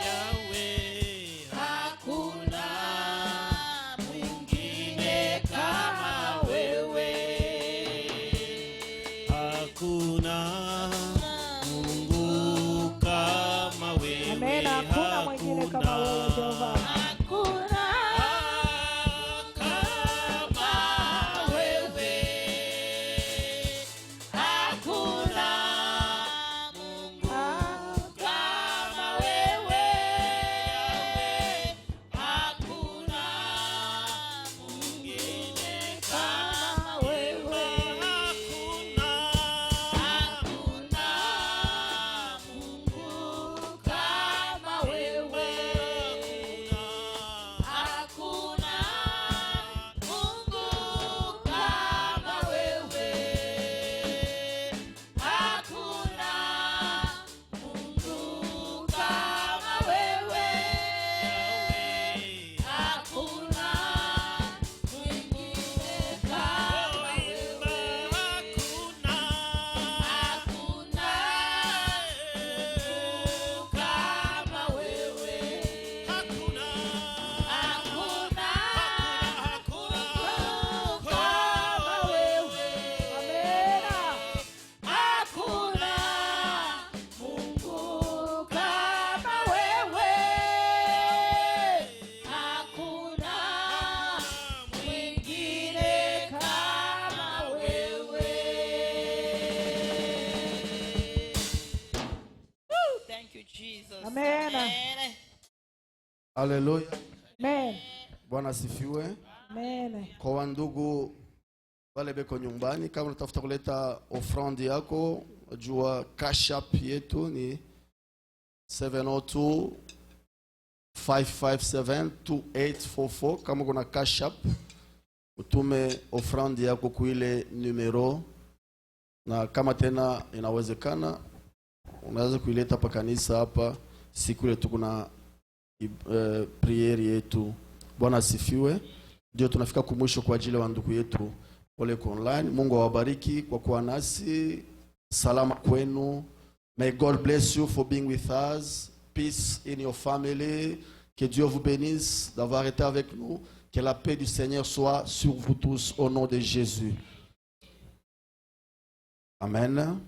Yahweh. Hakuna mwingine kama wewe. Hakuna Mungu kama wewe. Amena, hakuna mwingine kama wewe Jehova. Hakuna kama wewe. Hakuna Mungu kama wewe. Hakuna mwingine kama wewe. Hakuna Mungu kama wewe. Hakuna Mungu kama wewe. Hakuna Mungu kama wewe. Hakuna mwingine kama wewe. Hakuna Mungu kama wewe. Hakuna kama wewe. Amena. Hakuna Mungu kama wewe. Hakuna mwingine kama wewe. Thank you, Jesus. Amen. Amen. Haleluya. Amen. Bwana asifiwe. Amen. Kwa wandugu wale beko nyumbani, kama unatafuta kuleta ofrandi yako, jua cash app yetu ni 702 557 2844. Kama kuna cash app, utume ofrandi yako kuile numero, na kama tena inawezekana unaweza kuileta pa kanisa hapa siku ile tuko na prayer yetu. Bwana asifiwe. Ndio tunafika kumwisho kwa ajili ya ndugu yetu wale online. Mungu awabariki kwa kuwa nasi. Salama kwenu. May God bless you for being with us. Peace in your family. Que Dieu vous bénisse d'avoir été avec nous. Que la paix du Seigneur soit sur vous tous au nom de Jésus. Amen.